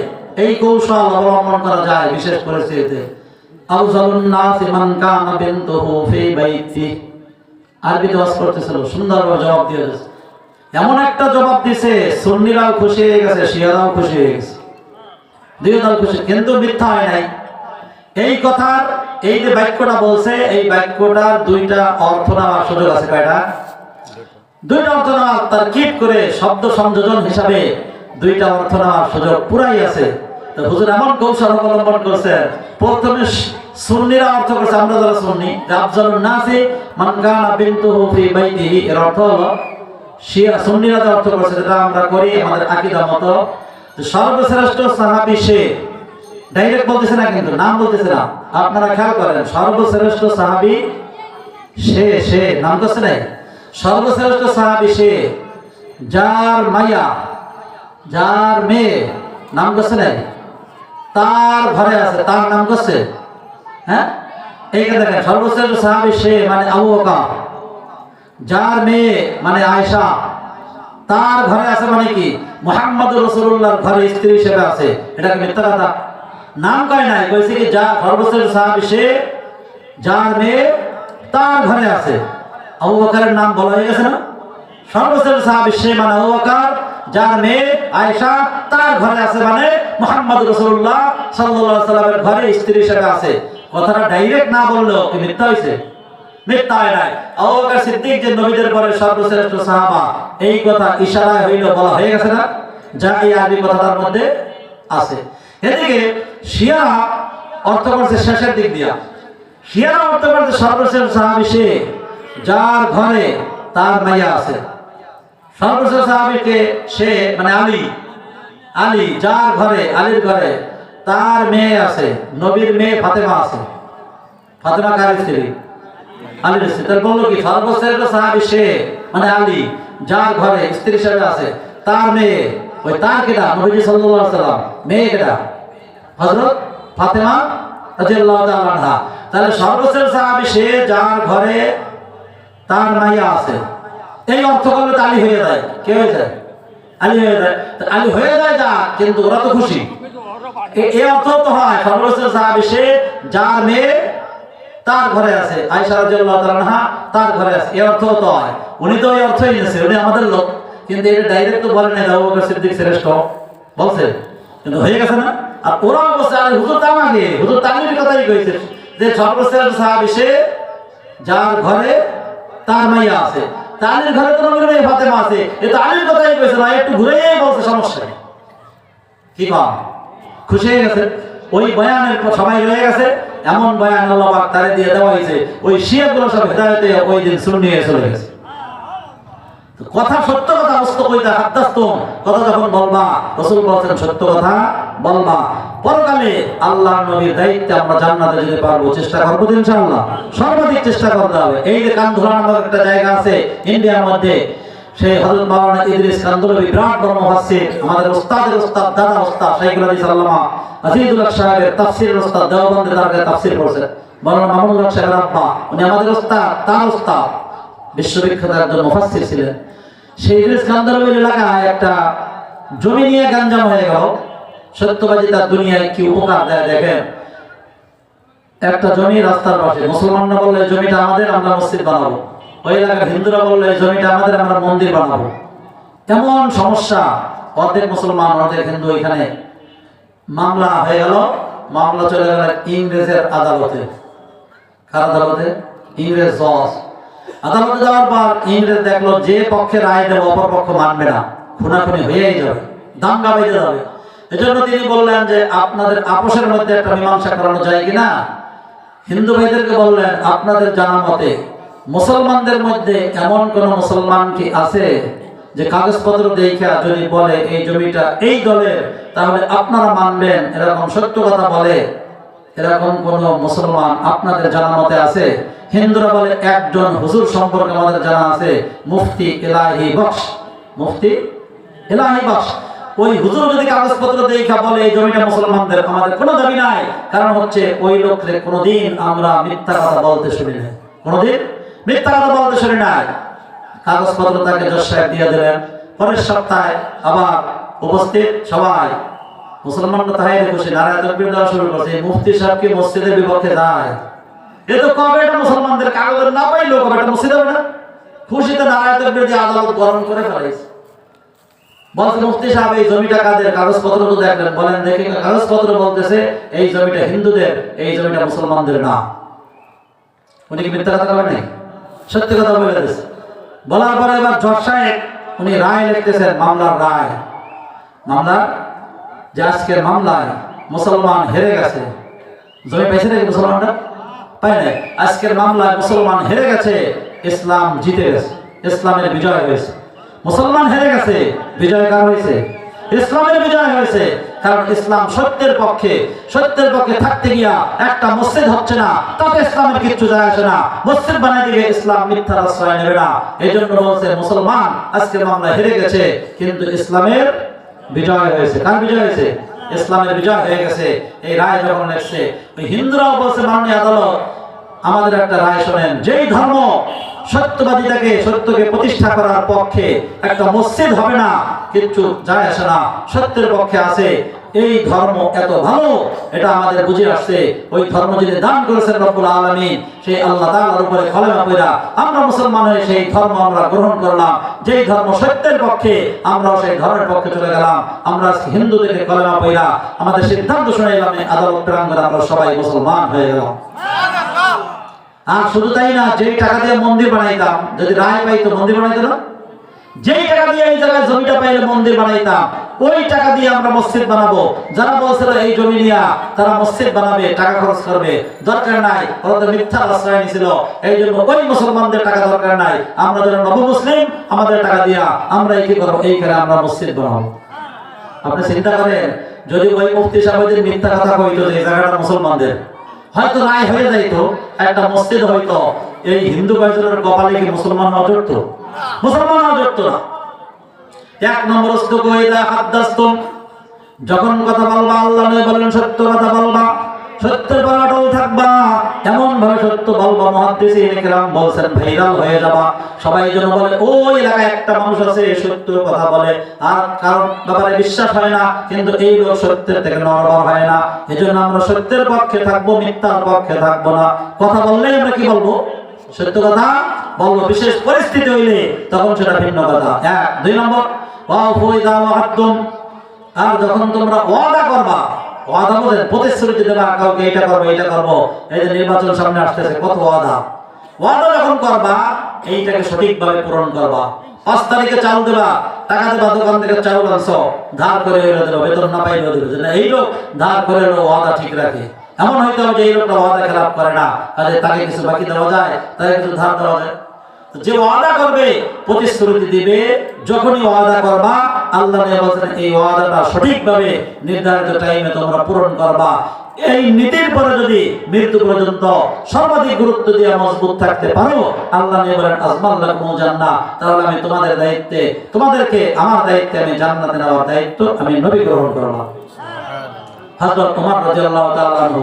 এই কৌশল অবলম্বন করা যায় বিশেষ পরিস্থিতিতে। আউযালুন নাসি মান কানা বিনতুহু ফি বাইতি, আরবিতে ওয়াজ করতেছিল, সুন্দরভাবে জবাব দিয়ে দিয়েছে। এমন একটা জবাব দিছে, সুন্নিরাও খুশি হয়ে গেছে, শিয়ারাও খুশি হয়ে গেছে, দুই দল খুশি। কিন্তু মিথ্যা হয় নাই। এই কথার এই যে বাক্যটা বলছে, এই বাক্যটার দুইটা অর্থ নেওয়ার সুযোগ আছে। কয়টা? দুইটা অর্থ নেওয়ার, তার কিট করে শব্দ সংযোজন হিসাবে দুইটা অর্থ নেওয়ার সুযোগ পুরাই আছে। তো হুজুর এমন কৌশল অবলম্বন করছে, প্রথমে সুন্নিরা অর্থ করছে, আমরা যারা সুন্নি, আফজালুন নাসি মান কানা বিনতুহু ফি বাইতিহি, এর অর্থ হলো শিয়া সুন্নিরা যে অর্থ করছে, যেটা আমরা করি আমাদের আকীদা মতো, সর্বশ্রেষ্ঠ সাহাবী সে। ডাইরেক্ট বলতেছে না, কিন্তু নাম বলতেছে না, আপনারা খেয়াল করেন। সর্বশ্রেষ্ঠ সাহাবী সে, সে নাম করছে না। সর্বশ্রেষ্ঠ সাহাবী সে যার মাইয়া, যার মেয়ে, নাম করছে না, তার ঘরে আছে, তার নাম করছে। হ্যাঁ, এইখানে দেখেন, সর্বশ্রেষ্ঠ সাহাবী সে মানে আবু বকর, যার মেয়ে মানে আয়েশা, তার ঘরে আছে মানে কি মুহাম্মদুর রাসূলুল্লাহর ঘরে স্ত্রী হিসেবে আছে। এটা কি মিথ্যা কথা? নাম কয় নাই, কইছে কি যা সর্বশ্রেষ্ঠ সাহাবী সে যার মেয়ে তার ঘরে আছে। আবু বকরের নাম বলা হয়ে গেছে না? সর্বশ্রেষ্ঠ সাহাবী সে মানে আবু বকর, যার মেয়ে আয়েশা তার ঘরে আছে মানে মুহাম্মদুর রাসূলুল্লাহ সাল্লাল্লাহু আলাইহি সাল্লামের ঘরে স্ত্রী হিসেবে আছে। কথাটা ডাইরেক্ট না বললেও কি মিথ্যা হইছে? মিথ্যা হয় নাই। আবু বকর সিদ্দিক যে নবীদের পরে সর্বশ্রেষ্ঠ সাহাবা, এই কথা ইশারায় হইল, বলা হয়ে গেছে না, যা এই আরবি কথাটার মধ্যে আছে। এদিকে শিয়া অর্থ করছে শেষের দিক দিয়া, শিয়ারা অর্থ করছে সর্বশ্রেষ্ঠ সাহাবী সে যার ঘরে তার মাইয়া আছে। সর্বশ্রেষ্ঠ সাহাবীকে সে মানে আলী, আলী যার ঘরে, আলীর ঘরে তার মেয়ে আছে, নবীর মেয়ে ফাতেমা আছে। ফাতেমা কার স্ত্রী? আলীর স্ত্রী। তার বললো কি সর্বশ্রেষ্ঠ সাহাবী সে মানে আলী, যার ঘরে স্ত্রী হিসেবে আছে তার মেয়ে, ওই তার কেটা নবীজি সাল্লাল্লাহু আলাইহি সাল্লাম, মেয়ে কেটা হযরত ফাতেমা রাদিয়াল্লাহু তাআলা আনহা। তাহলে সর্বশ্রেষ্ঠ সাহাবী সে যার ঘরে তার মাইয়া আছে, এই অর্থ করলে তো আলী হয়ে যায়। কে হয়ে যায়? আলী হয়ে যায়। আলী হয়ে যায় যা, কিন্তু ওরা তো খুশি। এই অর্থ তো হয় সর্বশ্রেষ্ঠ সাহাবী সে যার মেয়ে তার ঘরে আছে, আয়েশা রাদিয়াল্লাহু তাআলা আনহা তার ঘরে আছে, এই অর্থ তো হয়। উনি তো এই অর্থই নিয়েছে, উনি আমাদের লোক, কিন্তু এটা ডাইরেক্ট তো বলেন না আবু বকর সিদ্দিক শ্রেষ্ঠ বলছে, কিন্তু হয়ে গেছে না। আর ওরা বলছে আরে হুজুর তার আগে, হুজুর তালির কথাই কইছে যে সর্বশ্রেষ্ঠ সাহাবী সে যার ঘরে তার মাইয়া আছে। তালির ঘরে তো নবীর মেয়ে ফাতেমা আছে, এই তালির কথাই কইছে না, একটু ঘুরেই বলছে, সমস্যা নেই। কি কম খুশি হয়ে গেছে? ওই বয়ানের সবাই রয়ে গেছে, এমন বয়ান আল্লাহ পাক তারে দিয়ে দেওয়া হয়েছে, ওই শিয়াগুলো সব হেদায়েতে ওই দিন সুন্নি হয়ে চলে গেছে। কথা সত্য কথা অস্ত কইতা হাদ্দাসতুম, কথা যখন বলবা, রাসূল বলেছেন সত্য কথা বলবা। পরকালে আল্লাহর নবীর দায়িত্বে আমরা জান্নাতে যেতে পারবো, চেষ্টা করবো ইনশাআল্লাহ, সর্বাধিক চেষ্টা করতে হবে। এই যে কান্দুরা নামক একটা জায়গা আছে ইন্ডিয়ার মধ্যে, সেই হযরত মাওলানা ইদ্রিস কান্দুলভি বিরাট বড় মুফাসসির, আমাদের ওস্তাদের ওস্তাদ, দাদা ওস্তাদ শাইখুল হাদিস আল্লামা আজিজুল হক সাহেবের তাফসীরের ওস্তাদ, দেওবন্দে তার কাছে তাফসীর করেছেন মাওলানা মামুনুল হক সাহেবের আব্বা, উনি আমাদের ওস্তাদ, তার ওস্তাদ, বিশ্ববিখ্যাত একজন মুফাসসির ছিলেন। সেই ইদ্রিস কান্দুলভির এলাকায় একটা জমি নিয়ে গাঞ্জাম হয়ে গেল। সত্যবাদী তার দুনিয়ায় কি উপকার দেয় দেখেন। একটা জমি রাস্তার পাশে, মুসলমানরা বললে জমিটা আমাদের, আমরা মসজিদ বানাবো। ওই এলাকার হিন্দুরা বললে জমিটা আমাদের, আমরা মন্দির বানাবো। এমন সমস্যা, অর্ধেক মুসলমান অর্ধেক হিন্দু এখানে মামলা হয়ে গেল, মামলা চলে গেল ইংরেজের আদালতে। কার আদালতে? ইংরেজ জজ। আদালতে যাওয়ার পর ইংরেজ দেখলো যে পক্ষে রায় দেবে অপর পক্ষ মানবে না, খুনাখুনি হয়েই যাবে, দাঙ্গা বেঁধে যাবে। এজন্য তিনি বললেন যে আপনাদের আপোষের মধ্যে একটা মীমাংসা করানো যায় কিনা। হিন্দু ভাইদেরকে বললেন আপনাদের জানা মতে মুসলমানদের মধ্যে এমন কোন মুসলমান কি আছে যে কাগজপত্র দেখা যদি বলে এই জমিটা এই দলের, তাহলে আপনারা মানবেন, এরকম সত্য কথা বলে এরকম কোন মুসলমান আপনাদের জানা মতে আছে? হিন্দুরা বলে একজন হুজুর সম্পর্কে আমাদের জানা আছে, মুফতি ইলাহি বখশ। মুফতি ইলাহি বখশ ওই হুজুর যদি কাগজপত্র দেখা বলে এই জমিটা মুসলমানদের, আমাদের কোনো দাবি নাই। কারণ হচ্ছে ওই লোককে কোনোদিন আমরা মিথ্যা কথা বলতে শুনি নাই, কোনোদিন মিথ্যা কথা বলতে শুনি নাই। কাগজপত্র তাকে জজ সাহেব দিয়ে দিলেন। পরের সপ্তাহে আবার উপস্থিত সবাই, মুসলমানরা তাই খুশি, নারায়ণ তাকবীর দেওয়া শুরু করছে। মুফতি সাহেব কি মসজিদের বিপক্ষে যায়? এ তো কবে এটা মুসলমানদের কাগজ না পাইলো, কবে এটা মসজিদ হবে না? খুশিতে নারায়ণ তাকবীর দিয়ে আদালত গরম করে ফেলাইছে। বলছে মুফতি সাহেব এই জমিটা কাদের? কাগজপত্র তো দেখলেন, বলেন দেখি। কাগজপত্র বলতেছে এই জমিটা হিন্দুদের, এই জমিটা মুসলমানদের না। উনি কি মিথ্যা কথা বলেন? সত্যি কথা বলে দিয়েছে। বলার পরে এবার জজ সাহেব উনি রায় লিখতেছেন, মামলার রায়। মামলা যে আজকের মামলায় মুসলমান হেরে গেছে। জমি পাইছে নাকি মুসলমানরা? পাই নাই। আজকের মামলায় মুসলমান হেরে গেছে, ইসলাম জিতে গেছে, ইসলামের বিজয় হয়েছে। মুসলমান হেরে গেছে, বিজয় কার হয়েছে? ইসলামের বিজয় হয়েছে। কারণ ইসলাম সত্যের পক্ষে, সত্যের পক্ষে থাকতে গিয়া একটা মসজিদ হচ্ছে না, তাতে ইসলামের কিচ্ছু যায় আসে না। মসজিদ বানাই দিলে ইসলাম মিথ্যার আশ্রয় নেবে না। এই জন্য বলছে মুসলমান আজকের মামলা হেরে গেছে, কিন্তু ইসলামের বিজয় হয়েছে। কার বিজয় হয়েছে? ইসলামের বিজয় হয়ে গেছে। এই রায় যখন এসছে, ওই হিন্দুরাও বলছে মাননীয় আদালত আমাদের একটা রায় শোনেন, যেই ধর্ম সত্যবাদিতাকে, সত্যকে প্রতিষ্ঠা করার পক্ষে একটা মসজিদ হবে না, কিচ্ছু যায় আসে না, সত্যের পক্ষে আছে, এই ধর্ম এত ভালো, এটা আমাদের বুঝে আসছে। ওই ধর্ম যিনি দান করেছেন রব্বুল আলামিন, সেই আল্লাহ তাআলার উপরে কলেমা পড়া আমরা মুসলমান হয়ে সেই ধর্ম আমরা গ্রহণ করলাম। যেই ধর্ম সত্যের পক্ষে, আমরা সেই ধর্মের পক্ষে চলে গেলাম। আমরা হিন্দু থেকে কলেমা পড়া আমাদের সিদ্ধান্ত শুনে এলাম, আদালত প্রাঙ্গণে আমরা সবাই মুসলমান হয়ে গেলাম। আর শুধু তাই না, যেই টাকা দিয়ে মন্দির বানাইতাম, যদি রায় পাইতো মন্দির বানাইতো না? যেই টাকা দিয়ে এই জায়গায় জমিটা পাইলে মন্দির বানাইতাম, ওই টাকা দিয়ে আমরা মসজিদ বানাবো। যারা বলছিল এই জমি নিয়ে তারা মসজিদ বানাবে, টাকা খরচ করবে, দরকার নাই, ওরা তো মিথ্যা আশ্রয় নিয়েছিল। এই জন্য ওই মুসলমানদের টাকা দরকার নাই, আমরা যারা নব মুসলিম আমাদের টাকা দিয়া আমরা কি করবো, এইখানে আমরা মসজিদ বানাবো। আপনি চিন্তা করেন, যদি ওই মুফতি সাহেবদের মিথ্যা কথা কইতো যে এই জায়গাটা মুসলমানদের, হয়তো রায় হয়ে যাইতো, একটা মসজিদ হয়তো। এই হিন্দু ভাইদের কপালে কি মুসলমান অজড়ত? মুসলমান অজড়ত না। এক নম্বর হাদ্দাস্তুম, যখন কথা বলবা আল্লাহ নবী বলেন সত্য কথা বলবা, সত্যের পর অটল থাকবা, এমন ভাবে সত্য বলবা মুহাদ্দিসিন ইকরাম বলছেন ভাইরাল হয়ে যাবা। সবাই যেন বলে ওই এলাকায় একটা মানুষ আছে সত্য কথা বলে, আর কারণ ব্যাপারে বিশ্বাস হয় না, কিন্তু এই লোক সত্যের থেকে নড়বড় হয় না। এজন্য আমরা সত্যের পক্ষে থাকবো, মিথ্যার পক্ষে থাকবো না। কথা বললেই আমরা কি বলবো? সত্য কথা বলবো। বিশেষ পরিস্থিতি হইলে তখন সেটা ভিন্ন কথা। এক। দুই নম্বর, আর যখন তোমরা ওয়াদা করবা, ওয়াদা বলেন প্রতিশ্রুতি দেবা, কাউকে এটা করবো এটা করবো, এই যে নির্বাচন সামনে আসতেছে, কত ওয়াদা। ওয়াদা যখন করবা এইটাকে সঠিকভাবে পূরণ করবা। 5 তারিখে চাল দেবা, টাকা দেবা, দোকান থেকে চাউল আনছো, ধার করে এনে দেবা, বেতন না পাইলেও দেবে। এই লোক ধার করে ওয়াদা ঠিক রাখে। এমন হয়তো যে এই লোকটা ওয়াদা খেলাপ করে না, কাজে তাকে কিছু বাকি দেওয়া যায়, তাকে কিছু ধার দেওয়া যায়। যে ওয়াদা করবে, প্রতিশ্রুতি দিবে, যখনই ওয়াদা করবা আল্লাহ বলেন এই ওয়াদাটা সঠিকভাবে নির্ধারিত টাইমে তোমরা পূরণ করবা। এই নীতির পরে যদি মৃত্যু পর্যন্ত সর্বাধিক গুরুত্ব দিয়ে মজবুত থাকতে পারো, আল্লাহ বলেন আজমাল্লাকুমুল জান্নাহ, তাহলে আমি তোমাদের দায়িত্বে, তোমাদেরকে আমার দায়িত্বে আমি জান্নাতে নেওয়ার দায়িত্ব আমি নবী গ্রহণ করলাম। হযরত ওমর রাদিয়াল্লাহু তাআলা আনহু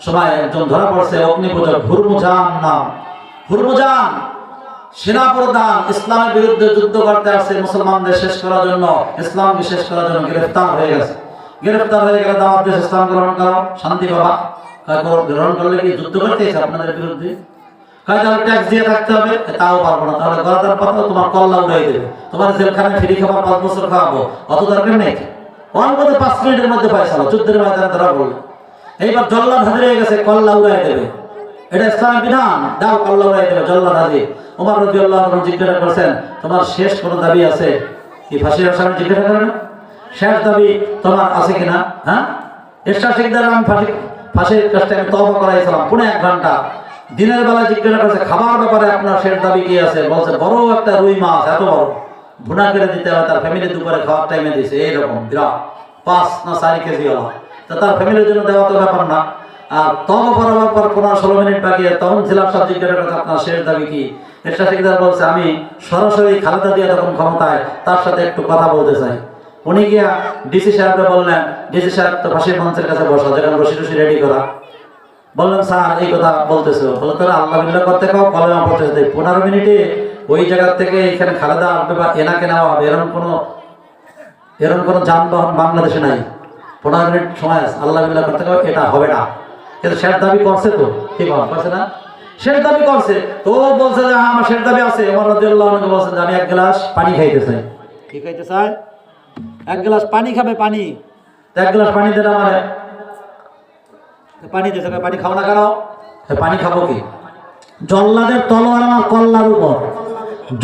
সময় একজন ধরা পড়ছে অগ্নিপূজক হুরমুজান নাম। হুরমুজান সেনাপ্রধান, ইসলামের বিরুদ্ধে যুদ্ধ করতে আসছে, মুসলমানদের শেষ করার জন্য, ইসলামকে শেষ করার জন্য গ্রেফতার হয়ে গেছে। গ্রেফতার হয়ে গেলে দাওয়াত দিয়ে ইসলাম গ্রহণ করো, শান্তি পাবা। গ্রহণ করলে কি যুদ্ধ করতে এসে আপনাদের বিরুদ্ধে? তাহলে ট্যাক্স দিয়ে থাকতে হবে, তাও পারবো না। তাহলে গলাদার পাতা তোমার কল্লা উড়াই দেবে, তোমার জেলখানে ফিরি খাবার 5 বছর খাওয়াবো, অত দরকার নেই। অল্পতে 5 মিনিটের মধ্যে ফয়সালা, যুদ্ধের ময়দানে ধরা পড়লো। এইবার জল্লাদ হাজির হয়ে গেছে, কল্লা উড়াই দেবে, এটা ইসলামের বিধান, দাও কল্লা উড়াই দেবে, জল্লাদ হাজির। ওমর রাদিয়াল্লাহু আনহু জিজ্ঞাসা করছেন, তোমার শেষ কোনো দাবি আছে কি? ফাঁসির আসামি জিজ্ঞাসা করেন, শেষ দাবি তোমার আছে কিনা? হ্যাঁ, এরশাদ শিকদার আমি ফাঁসির কাজটা আমি তওবা করাইছিলাম 1.5 ঘন্টা। দিনের বেলা জিজ্ঞাসা করছে, খাবার ব্যাপারে আপনার শেষ দাবি কি আছে? বলছে, বড় একটা রুই মাছ, এত বড়, ভুনা করে দিতে হবে, তার ফ্যামিলি দুপুরে খাওয়ার টাইমে দিয়েছে, এইরকম বিরাট 5 না 4 কেজি হলো, তো তার ফ্যামিলির জন্য দেওয়া তো ব্যাপার না। আর তওবা করার পর 15-16 মিনিট বাকি, তখন ছিলাম সব জিজ্ঞাসা করছে, আপনার শেষ দাবি কি? এরশাদ শিকদার বলছে, আমি সরাসরি খালেদা জিয়া যখন ক্ষমতায়, তার সাথে একটু কথা বলতে চাই। উনি গিয়া ডিসি সাহেবকে বললেন, ডিসি সাহেব তো ফাঁসির মঞ্চের কাছে বসা, যেখানে রশি টসি রেডি করা। বললেন, স্যার এই কথা বলতেছো, বলে তোরা আল্লাহ বিল্লাহ করতে খাও, কলেমা পড়তে দেয়, 15 মিনিটে ওই জায়গার থেকে এখানে খালেদা আসবে বা এনাকে নেওয়া হবে, এরকম কোনো যানবাহন বাংলাদেশে নাই। 15 মিনিট সময় আছে, আল্লাহ বিল্লাহ করতে খাও, এটা হবে না। কিন্তু শেষ দাবি করছে তো, ঠিক করছে না? শেষ দাবি করছে তো, বলছে যে হ্যাঁ আমার শেষ দাবি আছে। ওমর রাদিয়াল্লাহু আনহু বলছেন যে আমি 1 গ্লাস পানি খাইতে চাই। কি খাইতে চাই? 1 গ্লাস পানি খাবে, পানি। 1 গ্লাস পানি দেন আমারে, পানি দিতে, পানি খাও না কেন? পানি খাবো কি? জল্লাদের তলোয়ার আমার কল্লার উপর,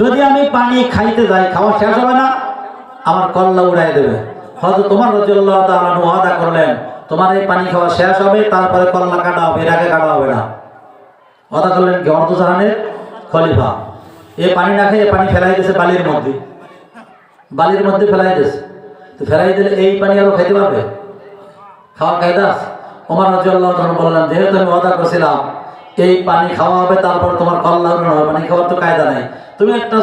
যদি আমি পানি খাইতে যাই, খাওয়া শেষ হবে না, আমার কল্লা উড়াই দেবে। হয়তো তোমার রাদিয়াল্লাহু তাআলা আনহু ওয়াদা করলেন, তোমার এই পানি খাওয়া শেষ হবে, তারপরে কল্লা কাটা হবে, এর আগে কাটা হবে না। ওয়াদা করলেন কি? অর্ধজাহানের খলিফা এই পানি না খেয়ে পানি ফেলাই দিয়েছে বালির মধ্যে, বালির মধ্যে ফেলাই দিয়েছে। তো ফেলাই দিলে এই পানি আরো খাইতে পারবে? খাওয়া কায়দা? ওমর রাদিয়াল্লাহু তাআলা বললেন, যেহেতু আমি ওয়াদা করেছিলাম এই পানি খাওয়া হবে, তারপর তোমার কল্লা উড়ানো হবে, পানি খাওয়ার তো কায়দা নাই, তুমি একটা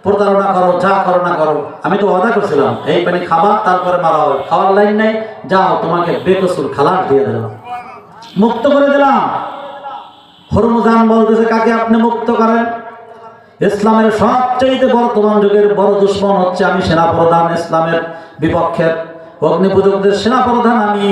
প্রতারণা করো, যা করো না করো, আমি তো ওয়াদা করছিলাম এই পানি খাবা, তারপরে মারা হবে, খাওয়ার লাইন নাই, যাও তোমাকে বেকসুর খালাস দিয়ে দিলাম, মুক্ত করে দিলাম। হরমুজান বলতেছে, কাকে আপনি মুক্ত করেন? ইসলামের সবচেয়ে বর্তমান যুগের বড় দুশ্মন হচ্ছে আমি সেনাপ্রধান, ইসলামের বিপক্ষের অগ্নিপূজকদের সেনাপ্রধান আমি।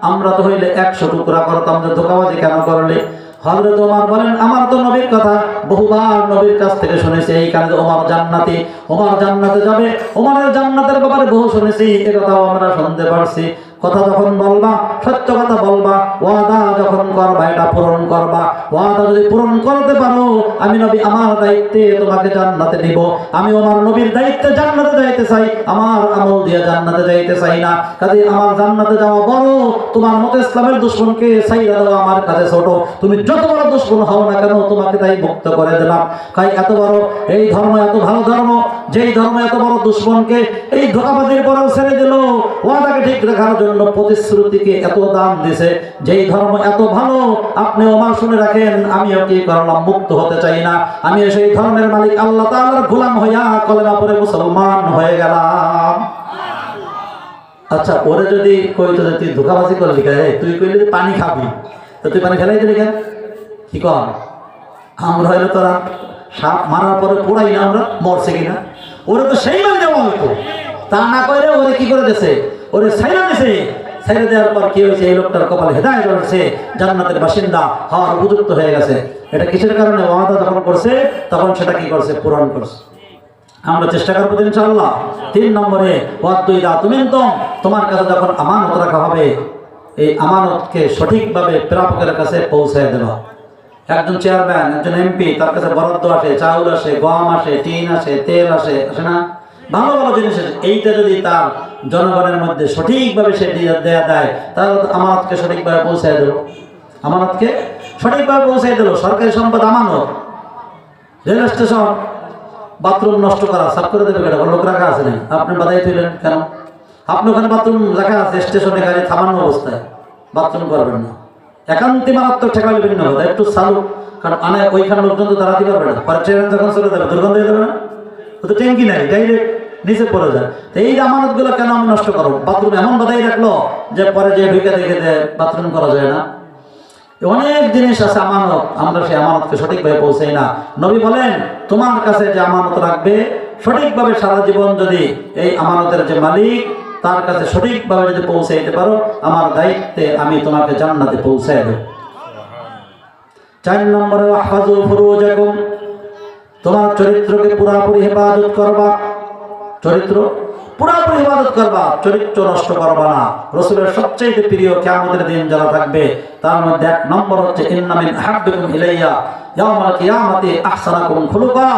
আমরা তো হইলে 100 টুকরা করতাম, যে ধোঁকাবাজি কেন করলে? হযরত ওমর বলেন, আমার তো নবীর কথা বহুবার নবীর কাছ থেকে শুনেছি, এই কারণে ওমর জান্নাতি, ওমর জান্নাতে যাবে, ওমরের জান্নাতের ব্যাপারে বহু শুনেছি, এ কথাও আমরা শুনতে পারছি। কথা যখন বলবা সত্য কথা বলবা, ওয়াদা যখন করবা এটা পূরণ করবা। ওয়াদা যদি পূরণ করতে পারো, আমি নবী আমার দায়িত্বে তোমাকে জান্নাতে নিব। আমি আমার নবীর দায়িত্বে জান্নাতে যাইতে চাই, আমার আমল দিয়ে জান্নাতে যাইতে চাই না। কাজে আমার জান্নাতে যাওয়া বড়, তোমার মত ইসলামের দুশমনকে ছাইরা দেওয়া আমার কাছে ছোট। তুমি যত বড় দুশমন হও না কেন, তোমাকে তাই মুক্ত করে দিলাম। তাই এত বড় এই ধর্ম, এত ভালো ধর্ম, যেই ধর্ম এত বড় দুশমনকে এই ধোঁকাবাজির পরেও ছেড়ে দিল, ওয়াদাকে ঠিক রাখার জন্য প্রতিশ্রুতিকে এত দাম দিছে, যেই ধর্ম এত ভালো। আপনি ওমর শুনে রাখেন, আমিও কি করলাম? মুক্ত হতে চাই না, আমি সেই ধর্মের মালিক আল্লাহ তাআলার গোলাম হইয়া কলেমা পড়ে মুসলমান হয়ে গেলাম। আচ্ছা, ওরে যদি কইতো যে তুই ধোঁকাবাজি করলি, তুই কইলি যে পানি খাবি, তো তুই পানি ফেলাই দিলি কেন? কি কর? আমরা হইলে তোরা সাপ মারার পরে পোড়াই না, আমরা মরছে কিনা? ওরে তো সেই মানে দেওয়া হইতো, তা না করে ওরে কি করে দিয়েছে? ওরে ছাইরা দিয়েছে। ছাইরা দেওয়ার পর কি হয়েছে? এই লোকটার কপালে হেদায়েত হয়েছে, জান্নাতের বাসিন্দা হওয়ার উপযুক্ত হয়ে গেছে। এটা কিসের কারণে? ওয়াদা যখন করছে তখন সেটা কি করছে? পূরণ করছে। আমরা চেষ্টা করবো ইনশাআল্লাহ। 3 নম্বরে, ওয়াদুইদা তুমিনতুম, তোমার কাছে যখন আমানত রাখা হবে, এই আমানতকে সঠিকভাবে প্রাপকের কাছে পৌঁছায় দেওয়া। একজন চেয়ারম্যান, একজন এমপি, তার কাছে বরাদ্দ আসে, চাউল আসে, গম আসে, টিন আসে, তেল আসে, আসে না? ভালো ভালো জিনিস আছে। এইটা যদি তার জনগণের মধ্যে সঠিকভাবে সে দেয়া দেয়, তাহলে আমানতকে সঠিকভাবে পৌঁছায় দিল, আমানতকে সঠিকভাবে পৌঁছায় দিল। সরকারি সম্পদ আমানত। রেল স্টেশন বাথরুম নষ্ট করা, সাফ করে দেবে কেন? লোক রাখা আছে না, আপনি বাধাই তুলেন কেন? আপনি ওখানে বাথরুম রাখা আছে, স্টেশনে গাড়ি থামানো অবস্থায় বাথরুম করবেন না। একান্তি মারাত্মক ঠেকালে বিভিন্ন কথা, একটু চালু, কারণ ওইখানে লোকজন তো দাঁড়াতে পারবে না, পরে ট্রেন যখন চলে যাবে দুর্গন্ধ হয়ে যাবে না? ও তো ট্যাঙ্কি নাই, ডাইরেক্ট নিচে পড়ে যায়। তো এই আমানতগুলো কেন আমি নষ্ট করবো? বাথরুম এমন বাধাই রাখলো যে পরে যে ঢুকে দেখে যে বাথরুম করা যায় না। অনেক জিনিস আছে আমানত, আমরা সেই আমানতকে সঠিকভাবে পৌঁছাই না। নবী বলেন, তোমার কাছে যে আমানত রাখবে, সঠিকভাবে সারা জীবন যদি এই আমানতের যে মালিক তার কাছে সঠিকভাবে যদি পৌঁছাইতে পারো, আমার দায়িত্বে আমি তোমাকে জান্নাতে পৌঁছাই দেব। 4 নম্বরে, ওয়াহফাযু ফুরুজাকুম, তোমার চরিত্রকে পুরাপুরি হেফাজত করবা। চরিত্র পুরোপুরি ইবাদত করবা, চরিত্র নষ্ট করবা না। রাসূলের সবচেয়ে প্রিয় কিয়ামতের দিন যারা থাকবে তার মধ্যে এক নম্বর হচ্ছে ইন্না মিন আহাব্বিকুম ইলাইয়া ইয়াউমাল কিয়ামাতি আহসানাকুম খুলুকা।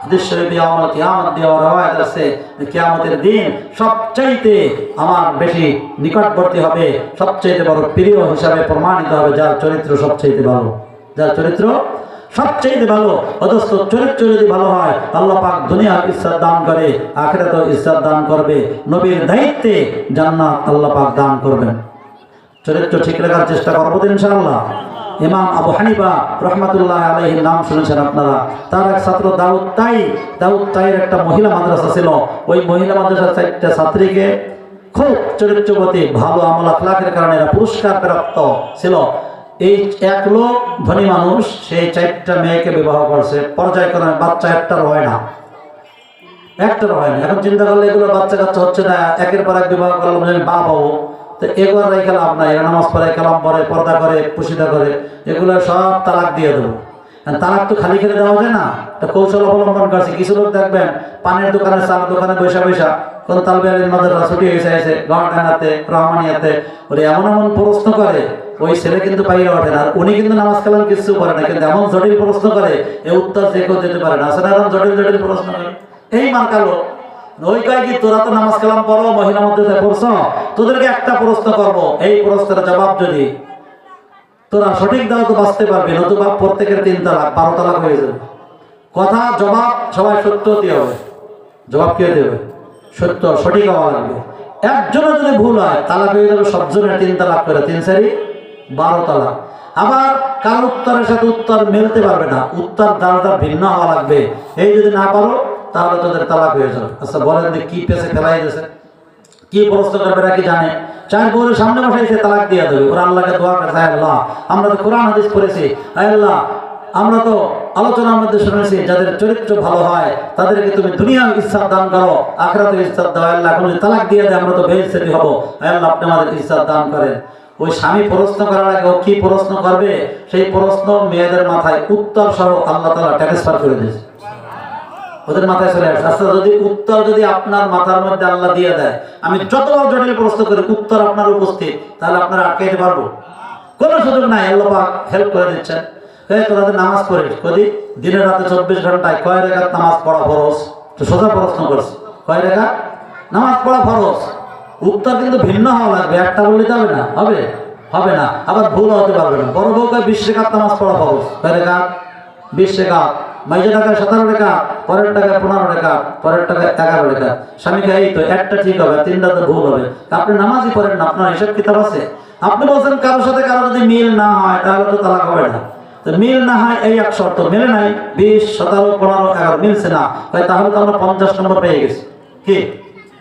হাদিস শরীফে ইয়াউমাল কিয়ামত দেওয়া রওয়ায়াত আছে যে কিয়ামতের দিন সবচেয়ে আমার বেশি নিকটবর্তী হবে, সবচেয়ে বড় প্রিয় হিসাবে প্রমাণিত হবে যার চরিত্র সবচেয়ে ভালো, যার চরিত্র সবচেয়ে ভালো। অথচ চরিত্র যদি ভালো হয় আল্লাহ পাক দুনিয়ার ইজ্জত দান করে, আখিরাতেও ইজ্জত দান করবে, নবীর দায়িত্বে জান্নাত আল্লাহ পাক দান করবেন। চরিত্র ঠিক রাখার চেষ্টা করবো তো ইনশাআল্লাহ। ইমাম আবু হানিফা রাহমাতুল্লাহ আলাইহির নাম শুনেছেন আপনারা। তার এক ছাত্র দাউদ তাইর একটা মহিলা মাদ্রাসা ছিল। ওই মহিলা মাদ্রাসার 4টা ছাত্রীকে খুব চরিত্রবতী, ভালো আমল আখলাকের কারণে এরা পুরস্কার প্রাপ্ত ছিল। এই এক লোক ধনী মানুষ, সেই 4টা মেয়েকে বিবাহ করছে। পর্যায়ক্রমে বাচ্চা একটার হয় না। এখন চিন্তা করলে এগুলো বাচ্চা কাচ্চা হচ্ছে না, একের পর এক বিবাহ করলাম আমি বাপ হবো, তো এগুলো রেখে লাভ নাই। এরা নামাজ পড়ে, কালাম পড়ে, পর্দা করে, পুশিদা করে, এগুলো সব তালাক দিয়ে দেবো। তালাক তো খালি খেলে দেওয়া যায় না, তো কৌশল অবলম্বন করছে। কিছু লোক দেখবেন পানের দোকানে, চাল দোকানে বৈশা কোন তালবে আলীর মাদ্রাসা ছুটি হয়েছে গড়াতে রহমানিয়াতে, ওরে এমন প্রশ্ন করে ওই ছেলে কিন্তু বাইরে ওঠে না। উনি কিন্তু নামাজ কালাম কিছু করে না, কিন্তু এমন জটিল প্রশ্ন করে এ উত্তর যে কেউ দিতে পারে না। আসলে এরকম জটিল প্রশ্ন করে এই মার্কালো। ওই কয় কি তোরা তো নামাজ কালাম পড়ো, মহিলা মধ্যে পড়ছ, তোদেরকে একটা প্রশ্ন করবো, এই প্রশ্নের জবাব যদি তোরা সঠিক দাও তো বাঁচতে পারবি, নতুবা প্রত্যেকের 3 তালাক 12 তালাক হয়ে যাবে। কথা জবাব সবাই সত্য দিয়ে হবে, জবাব কে দেবে? সত্য সঠিক হওয়া লাগবে। একজনের যদি ভুল হয় তালাক হয়ে যাবে সবজনের 3 তালাক করে, 3 4 12 তালাক। আবার কার উত্তরের সাথে উত্তর মিলতে পারবে না, উত্তর যার ভিন্ন হওয়া লাগবে। এই যদি না পারো তাহলে তোদের তালাক হয়ে যাবে। আচ্ছা বলেন যে কি পেছে ফেলাই দিয়েছে, কি প্রশ্ন করবে নাকি জানে? 4 বউয়ের সামনে বসাইছে, তালাক দিয়ে দেবে। ওরা আল্লাহকে দোয়া করে, আল্লাহ আমরা তো কোরআন হাদিস পড়েছি, আল্লাহ আমরা তো আলোচনার মধ্যে শুনেছি যাদের চরিত্র ভালো হয় তাদেরকে তুমি দুনিয়ার ইজ্জত দান করো, আখিরাতের ইজ্জত দাও। আল্লাহ এখন যদি তালাক দিয়ে দেয় আমরা তো বেইজ্জতি হব, আল্লাহ আপনি আমাদের ইজ্জত দান করেন। ওই স্বামী প্রশ্ন করার আগে ও কি প্রশ্ন করবে সেই প্রশ্ন মেয়েদের মাথায় উত্তর সহ আল্লাহ তাআলা ট্রান্সফার করে দিয়েছে, ওদের মাথায় চলে আসে। আচ্ছা যদি উত্তর যদি আপনার মাথার মধ্যে আল্লাহ দিয়ে দেয়, আমি যত জটিল প্রশ্ন করি উত্তর আপনার উপস্থিত, তাহলে আপনারা আটকাইতে পারবো? কোনো সুযোগ নাই। আল্লাহ পাক হেল্প করে দিচ্ছেন। তোরা নামাজ পড়িস, কদি দিনের রাতে 24 ঘন্টায় কয় রাকাত নামাজ পড়া ফরজ? তো সোজা প্রশ্ন করছে, কয় রাকাত নামাজ পড়া ফরজ? উত্তর কিন্তু ভিন্ন হওয়া লাগবে, একটা বললে যাবে না, হবে না, আবার ভুল হতে পারবে না। বড় বউ কয় 20 রাকাত নামাজ পড়া ফরজ, কয় রাকাত? 20 রাকাত। মাইজে টাকায় 17 টাকা, পরের টাকায় 15 টাকা, পরের টাকায় 11 টাকা। স্বামীকে এই তো একটা ঠিক হবে, 3টা তো ভুল হবে। আপনি নামাজই পড়েন না, আপনার হিসাব কিতাব আছে? আপনি বলছেন কারোর সাথে কারো যদি মিল না হয় তাহলে তো তালাক হবে না। তো মিল না হয় এই এক শর্ত, মিলে নাই 20, 17, 15, 11 মিলছে না, তাহলে তো আমরা 50 নম্বর পেয়ে গেছি। কি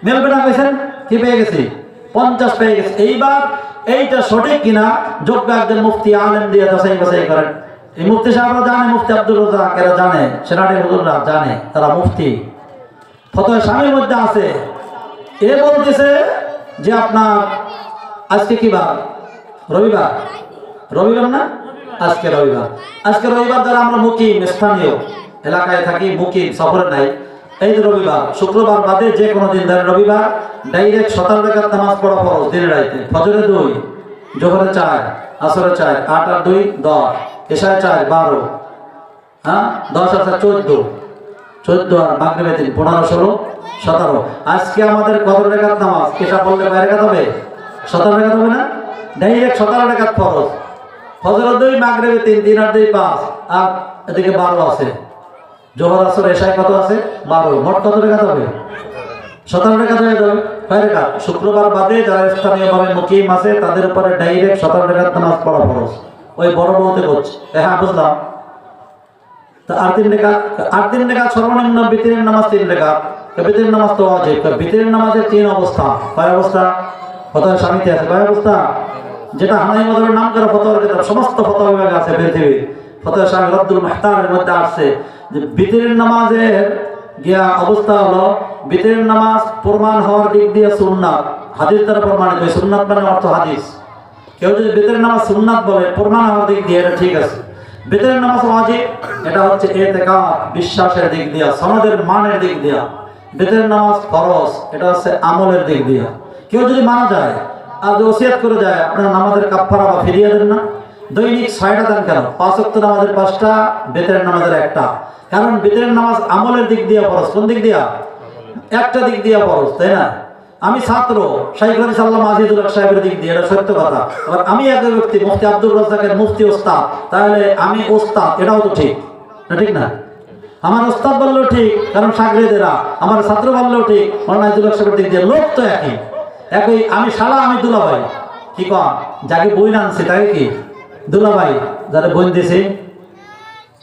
মিলবে না কইছেন? কি পেয়ে গেছি? 50 পেয়ে গেছি। এইবার এইটা সঠিক কিনা যোগ্য একজন মুফতি আলেম দিয়ে যাচাই বাছাই করেন। এই মুফতি সাহেবরা জানে, মুফতি আব্দুল রাজ্জাক এরা জানে, সেনাটি হুজুররা জানে, তারা মুফতি। ফতোয়া স্বামীর মধ্যে আছে। এ বলতেছে যে আপনার আজকে কি বার? রবিবার না? আজকে রবিবার যারা আমরা মুকিম, স্থানীয় এলাকায় থাকি, মুকিম সফরে নাই, এই যে রবিবার শুক্রবার বাদে যে কোনো দিন ধরে রবিবার ডাইরেক্ট 17 রাকাত নামাজ পড়া ফরজ দিনের রাইতে। ফজরে 2, জোহরে 4, আসরে 4, 8 আর 2 10, এশায় 4 12, হ্যাঁ 10 আর 14 আর মাগরিবে 3 15 16 17। আজকে আমাদের কত রাকাত নামাজ? এশা পড়লে কয় রাকাত হবে? 17 রাকাত হবে না? ডাইরেক্ট 17 রাকাত ফরজ। ফজরে 2, মাগরিবে 3, 3 আর 2 5, আর এদিকে 12 আছে। জোহর আসর এশায় কত আছে? 12। মোট কত রাকাত হবে? 17 রাকাত হয়ে যাবে। কয় রাকাত? শুক্রবার বাদে যারা স্থানীয়ভাবে মুকিম আছে তাদের উপরে ডাইরেক্ট 17 রাকাত নামাজ পড়া ফরজ। ওই বড় বউতে করছে, হ্যাঁ বুঝলাম। তো আর 3 রাকাত সর্বনিম্ন বিতরের নামাজ 3 রাকাত। বিতরের নামাজ তো ওয়াজিব। বিতরের নামাজের 3 অবস্থা। কয় অবস্থা? ফতোয়া স্বামীতে আছে কয় অবস্থা? যেটা হানাফি মাযহাবের নাম করা ফতোয়ার কিতাব, সমস্ত ফতোয়া বিভাগে আছে পৃথিবীর। ফতোয়া স্বামী রাদ্দুল মুহতারের মধ্যে আসছে যে বিতরের নামাজের গিয়া অবস্থা হলো, বিতরের নামাজ প্রমাণ হওয়ার দিক দিয়ে সুন্নাত, হাদিস দ্বারা প্রমাণিত। সুন্নাত মানে অর্থ হাদিস। কেউ যদি বিতরের নামাজ সুন্নাত বলে প্রমাণ হওয়ার দিক দিয়ে এটা ঠিক আছে। বিতরের নামাজ ওয়াজিব, এটা হচ্ছে ইতিকাদ, বিশ্বাসের দিক দিয়া, সনদের মানের দিক দিয়া। বেতের নামাজ ফরজ, এটা হচ্ছে আমলের দিক দিয়ে। কেউ যদি মারা যায় আর ওসিয়াত করে যায়, আপনার নামাজের কাফারা বা ফিরিয়ে দেন না? দৈনিক 6টা দেন কেন? 5 ওয়াক্ত নামাজের 5টা, বেতের নামাজের 1টা। কারণ বেতের নামাজ আমলের দিক দিয়ে ফরজ। কোন দিক দিয়া? একটা দিক দিয়ে ফরজ, তাই না? আমি ছাত্র শাইখুল হাদিস আল্লামা আজিজুল হক সাহেবের দিক দিয়ে, এটা সত্য কথা। আবার আমি এক ব্যক্তি মুফতি আব্দুর রাজ্জাকের মুফতি ওস্তাদ, তাহলে আমি ওস্তাদ, এটাও তো ঠিক না? ঠিক না? আমার ওস্তাদ বললেও ঠিক, কারণ সাগরেদেরা। আমার ছাত্র বললেও ঠিক, মাওলানা আজিজুল হক সাহেবের দিক দিয়ে। লোক তো একই। আমি শালা, আমি দুলাভাই। কি কন? যাকে বই আনছি তাকে কি দুলাভাই, যারা বই দিয়েছে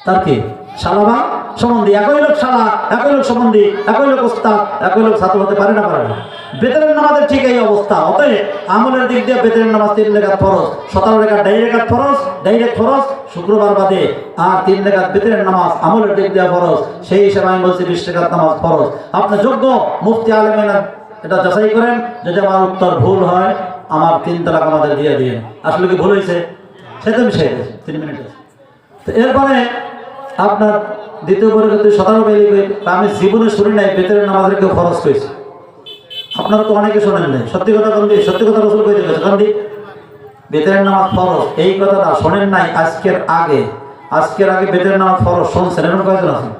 তার কি শালাবা সম্বন্ধী। একই লোক শালা, একই লোক সম্বন্ধী, একই লোক ওস্তাদ, একই লোক ছাত্র হতে পারে না? পারে না। বেতনের নামাজের ঠিক এই অবস্থা। অতএব আমলের দিক দিয়ে বেতনের নামাজ 3 রাকাত ফরজ, 17 রাকাত ডাইরেক্ট ফরজ, ডাইরেক্ট ফরজ শুক্রবার বাদে, আর 3 রাকাত বেতনের নামাজ আমলের দিক দিয়ে ফরজ। সেই হিসাবে আমি বলছি 20 রাকাত নামাজ ফরজ। আপনি যোগ্য মুফতি আলেমেনা এটা যাচাই করেন। যদি আমার উত্তর ভুল হয়, আমার 3 তালাক আমাদের দিয়ে দিয়ে। আসলে কি ভুল হয়েছে? সেটা আমি শেষ 3 মিনিট। তো এরপরে আপনার দ্বিতীয় পরিবর্তে 17 বেলি, আমি জীবনে শুনি নাই বেতনের নামাজের কেউ ফরজ করেছে। আপনারা তো অনেকে শোনেন নাই। সত্যি কথা বলবি, সত্যি কথা রসুল কইতে গেছে, কারণ বেতনের নামাজ ফরজ এই কথাটা শোনেন নাই আজকের আগে। আজকের আগে বেতনের নামাজ ফরজ শুনছেন এরকম কয়েকজন আছেন?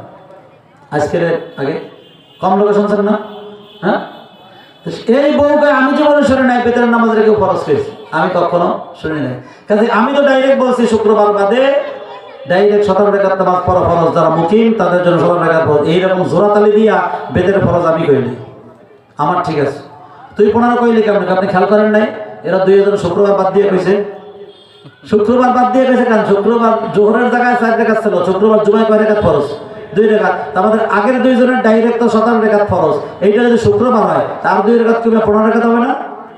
আজকের আগে কম লোকে শুনছেন না? হ্যাঁ, এই বউকে আমি জীবনে শুনি নাই বেতনের নামাজের কেউ ফরজ করেছে, আমি কখনো শুনি নাই। কাজে আমি তো ডাইরেক্ট বলছি শুক্রবার বাদে ডাইরেক্ট 17 রাকাত নামাজ পড়া ফরজ। যারা মুকিম তাদের জন্য 17 রাকাত ফরজ। এইরকম জোরাতালি দিয়া বেতের ফরজ আমি কইনি। আমার ঠিক আছে, তুই 15 কইলি কেমন? আপনি খেয়াল করেন নাই? এরা 2 জন শুক্রবার বাদ দিয়ে কইছে। শুক্রবার বাদ দিয়ে কইছে কেন? শুক্রবার জোহরের জায়গায় 4 রাকাত ছিল, শুক্রবার জুমায় কয় রাকাত ফরজ? 2 রাকাত। আমাদের আগের 2 জনের ডাইরেক্ট তো 17 রাকাত ফরজ। এইটা যদি শুক্রবার হয় তার 2 রাকাত কমে 15 রাকাত হবে না?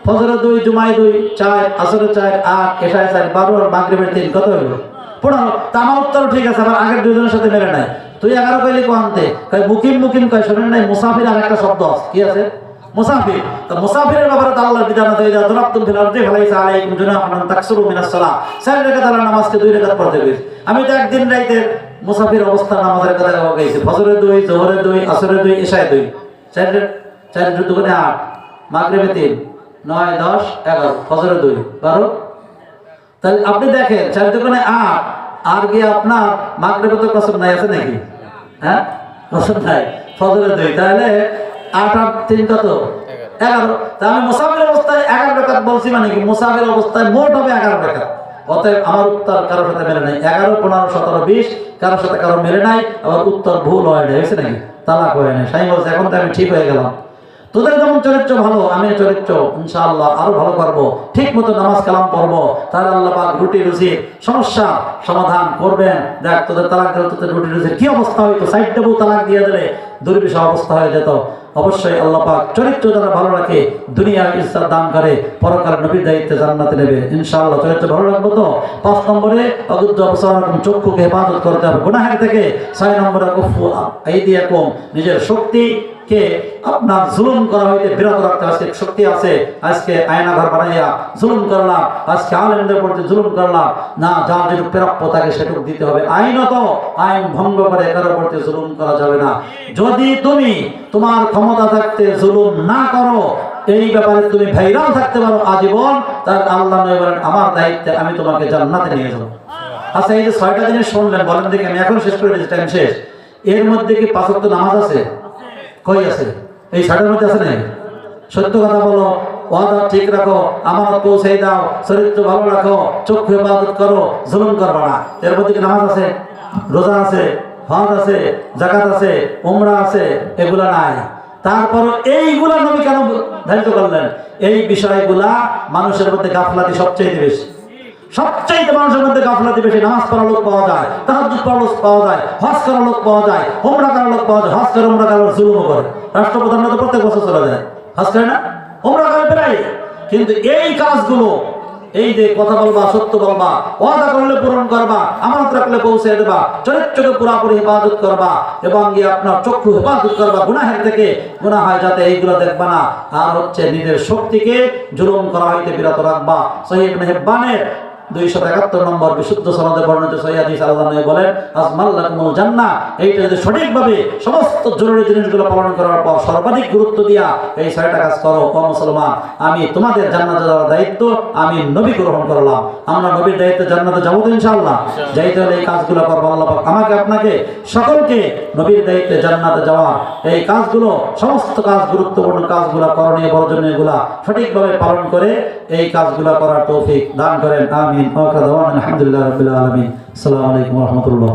ফজরে 2, জুমায় 2, 4, আসরে 4, 8, এশায় 4, 12 আর মাগরিবের 3, কত হলো? 15। তা আমার উত্তর ঠিক আছে, আমার আগের 2 জনের সাথে মেলে নাই। তুই 11 কইলি কোনতে? কয় মুকিম, মুকিম কয় শোনেন নাই? মুসাফির আর একটা শব্দ আছে, কি আছে? মুসাফির। তো মুসাফিরের ব্যাপারে তো আল্লাহর বিধান আছে, যা দরাবতুম ফিল আরদি ফালাইসা আলাইকুম জুনাহুন আন তাকসুরু মিনাস সালাহ। 4 রাকাত আলাদা নামাজকে 2 রাকাত পড়তে কইছে। আমি তো একদিন রাইতে মুসাফির অবস্থা নামাজের কথা কইছি। ফজরে 2, জোহরে 2, আসরে 2, এশায় 2, 4 দুগুণে 8, মাগরিবে 3, 9, 10, 11, ফজরে 2, 12। তাহলে আপনি দেখেন 4 দুগুণে 8, আর কি আপনার মাগরিবে তো কসম নাই আছে নাকি? হ্যাঁ, কসম নাই। ফজরে 2, তাহলে 8 আর 3 কত? 11। তা আমি মুসাফির অবস্থায় 11 রাকাত বলছি, মানে কি মুসাফির অবস্থায় মোট হবে 11 রাকাত। অতএব আমার উত্তর কারোর সাথে মেলে নাই। 11, 15, 17, 20 কারোর সাথে কারো মেলে নাই। আবার উত্তর ভুল হয় নাই, হয়েছে নাকি? তালাক হয় নাই। সাই বলছে এখন তো আমি ঠিক হয়ে গেলাম। তোদের যেমন চরিত্র ভালো, আমি চরিত্র ইনশাআল্লাহ আরো ভালো করবো, ঠিক মতো নামাজ কালাম পড়বো, তাহলে আল্লাহ পাক রুটি রুজির সমস্যা সমাধান করবেন। দেখ তোদের তালাক দিলে তোদের রুটি রুজির কি অবস্থা হইতো? 60টা বউ তালাক দিয়ে দিলে দুর্বিষহ অবস্থা হয়ে যেত। অবশ্যই আল্লাহ পাক চরিত্র যারা ভালো রাখে দুনিয়ার ইজ্জত দান করে, পরকাল নবীর দায়িত্বে জান্নাতে নেবে ইনশাআল্লাহ। চরিত্র ভালো রাখবো তো। 5 নম্বরে অযুদ্ধ অবসর চক্ষুকে হেফাজত করতে হবে গুনাহের থেকে। 6 নম্বরে কুফু আইদিয়াকুম, নিজের শক্তি কে আপনার জুলুম করা হইতে বিরত রাখতে হবে। শক্তি আছে, আজকে আয়না ঘর বানাইয়া জুলুম করলাম, আজকে আলেমদের প্রতি জুলুম করলাম না, যার যেটুকু প্রাপ্য তাকে সেটুকু দিতে হবে। আইনত আইন ভঙ্গ করে কারোর প্রতি জুলুম করা যাবে না। যদি তুমি তোমার ক্ষমতা থাকতে জুলুম না করো, এই ব্যাপারে তুমি ভাইরাল থাকতে পারো আজীবন, তার আল্লাহ নবী বলেন আমার দায়িত্বে আমি তোমাকে জান্নাতে নিয়ে যাবো। আচ্ছা, এই যে 6টা জিনিস শুনলেন, বলেন দেখি, আমি এখন শেষ করে দিচ্ছি, টাইম শেষ। এর মধ্যে কি 5 ওয়াক্ত নামাজ আছে? কই আছে? এই 6টার মধ্যে আছে না? সত্য কথা বলো, ওয়াদা ঠিক রাখো, আমানত পৌঁছে দাও, চরিত্র ভালো রাখো, চক্ষু ইবাদত করো, জুলুম করবে না। এর মধ্যে কি নামাজ আছে, রোজা আছে, হজ আছে, যাকাত আছে, উমরা আছে? এগুলা নাই। তারপর এইগুলা নবী কেন ধার্য করলেন? এই বিষয়গুলা মানুষের মধ্যে গাফলাতি সবচেয়ে বেশি। সবচাইতে মানুষের মধ্যে গাফলাতি বেশি। নামাজ পড়া লোক পাওয়া যায়, তাহাজ্জুদ পড়া লোক পাওয়া যায়, হজ করা লোক পাওয়া যায়, উমরা করা লোক পাওয়া যায়। হজ করে উমরা করা জুলুমও করে। রাষ্ট্রপ্রধানরা তো প্রত্যেক বছর চলে যায়, হজ করে না, উমরা করে প্রায়। কিন্তু এই কাজগুলো, এই যে কথা বলবা, সত্য বলবা, ওয়াদা করলে পূরণ করবা, আমানত রাখলে পৌঁছে দেবা, চরিত্রকে পুরাপুরি হেফাজত করবা, এবং আপনার চক্ষু হেফাজত করবা গুনাহের থেকে। গুনাহ হয় যাতে এইগুলো দেখবা না। আর হচ্ছে নিজের শক্তিকে জুলুম করা হইতে বিরত রাখবা। সহিহ ইবনে হিব্বানের 271 নম্বর বিশুদ্ধ সনদে বর্ণিত সহিহ হাদিস আল্লাহ নবী বলেন আজমাল্লাকুমুল জান্নাহ। এইটা যদি সঠিকভাবে সমস্ত জরুরি জিনিসগুলো পালন করার পর সর্বাধিক গুরুত্ব দিয়া এই 6টা কাজ করো, ও মুসলমান, আমি তোমাদের জান্নাতে যাওয়ার দায়িত্ব আমি নবী গ্রহণ করলাম। আমরা নবীর দায়িত্বে জান্নাতে যাবো তো ইনশাআল্লাহ। যাইতে হলে এই কাজগুলো করবো। আল্লাহ পাক আমাকে আপনাকে সকলকে নবীর দায়িত্বে জান্নাতে যাওয়া এই কাজগুলো, সমস্ত কাজ, গুরুত্বপূর্ণ কাজগুলো, করণীয় বর্জনীয় গুলা সঠিকভাবে পালন করে এই কাজগুলো করার তৌফিক দান করেন। আমিন। আলহামদুলিল্লাহ রাব্বিল আলামিন। আসসালামু আলাইকুম ওয়া রাহমাতুল্লাহ।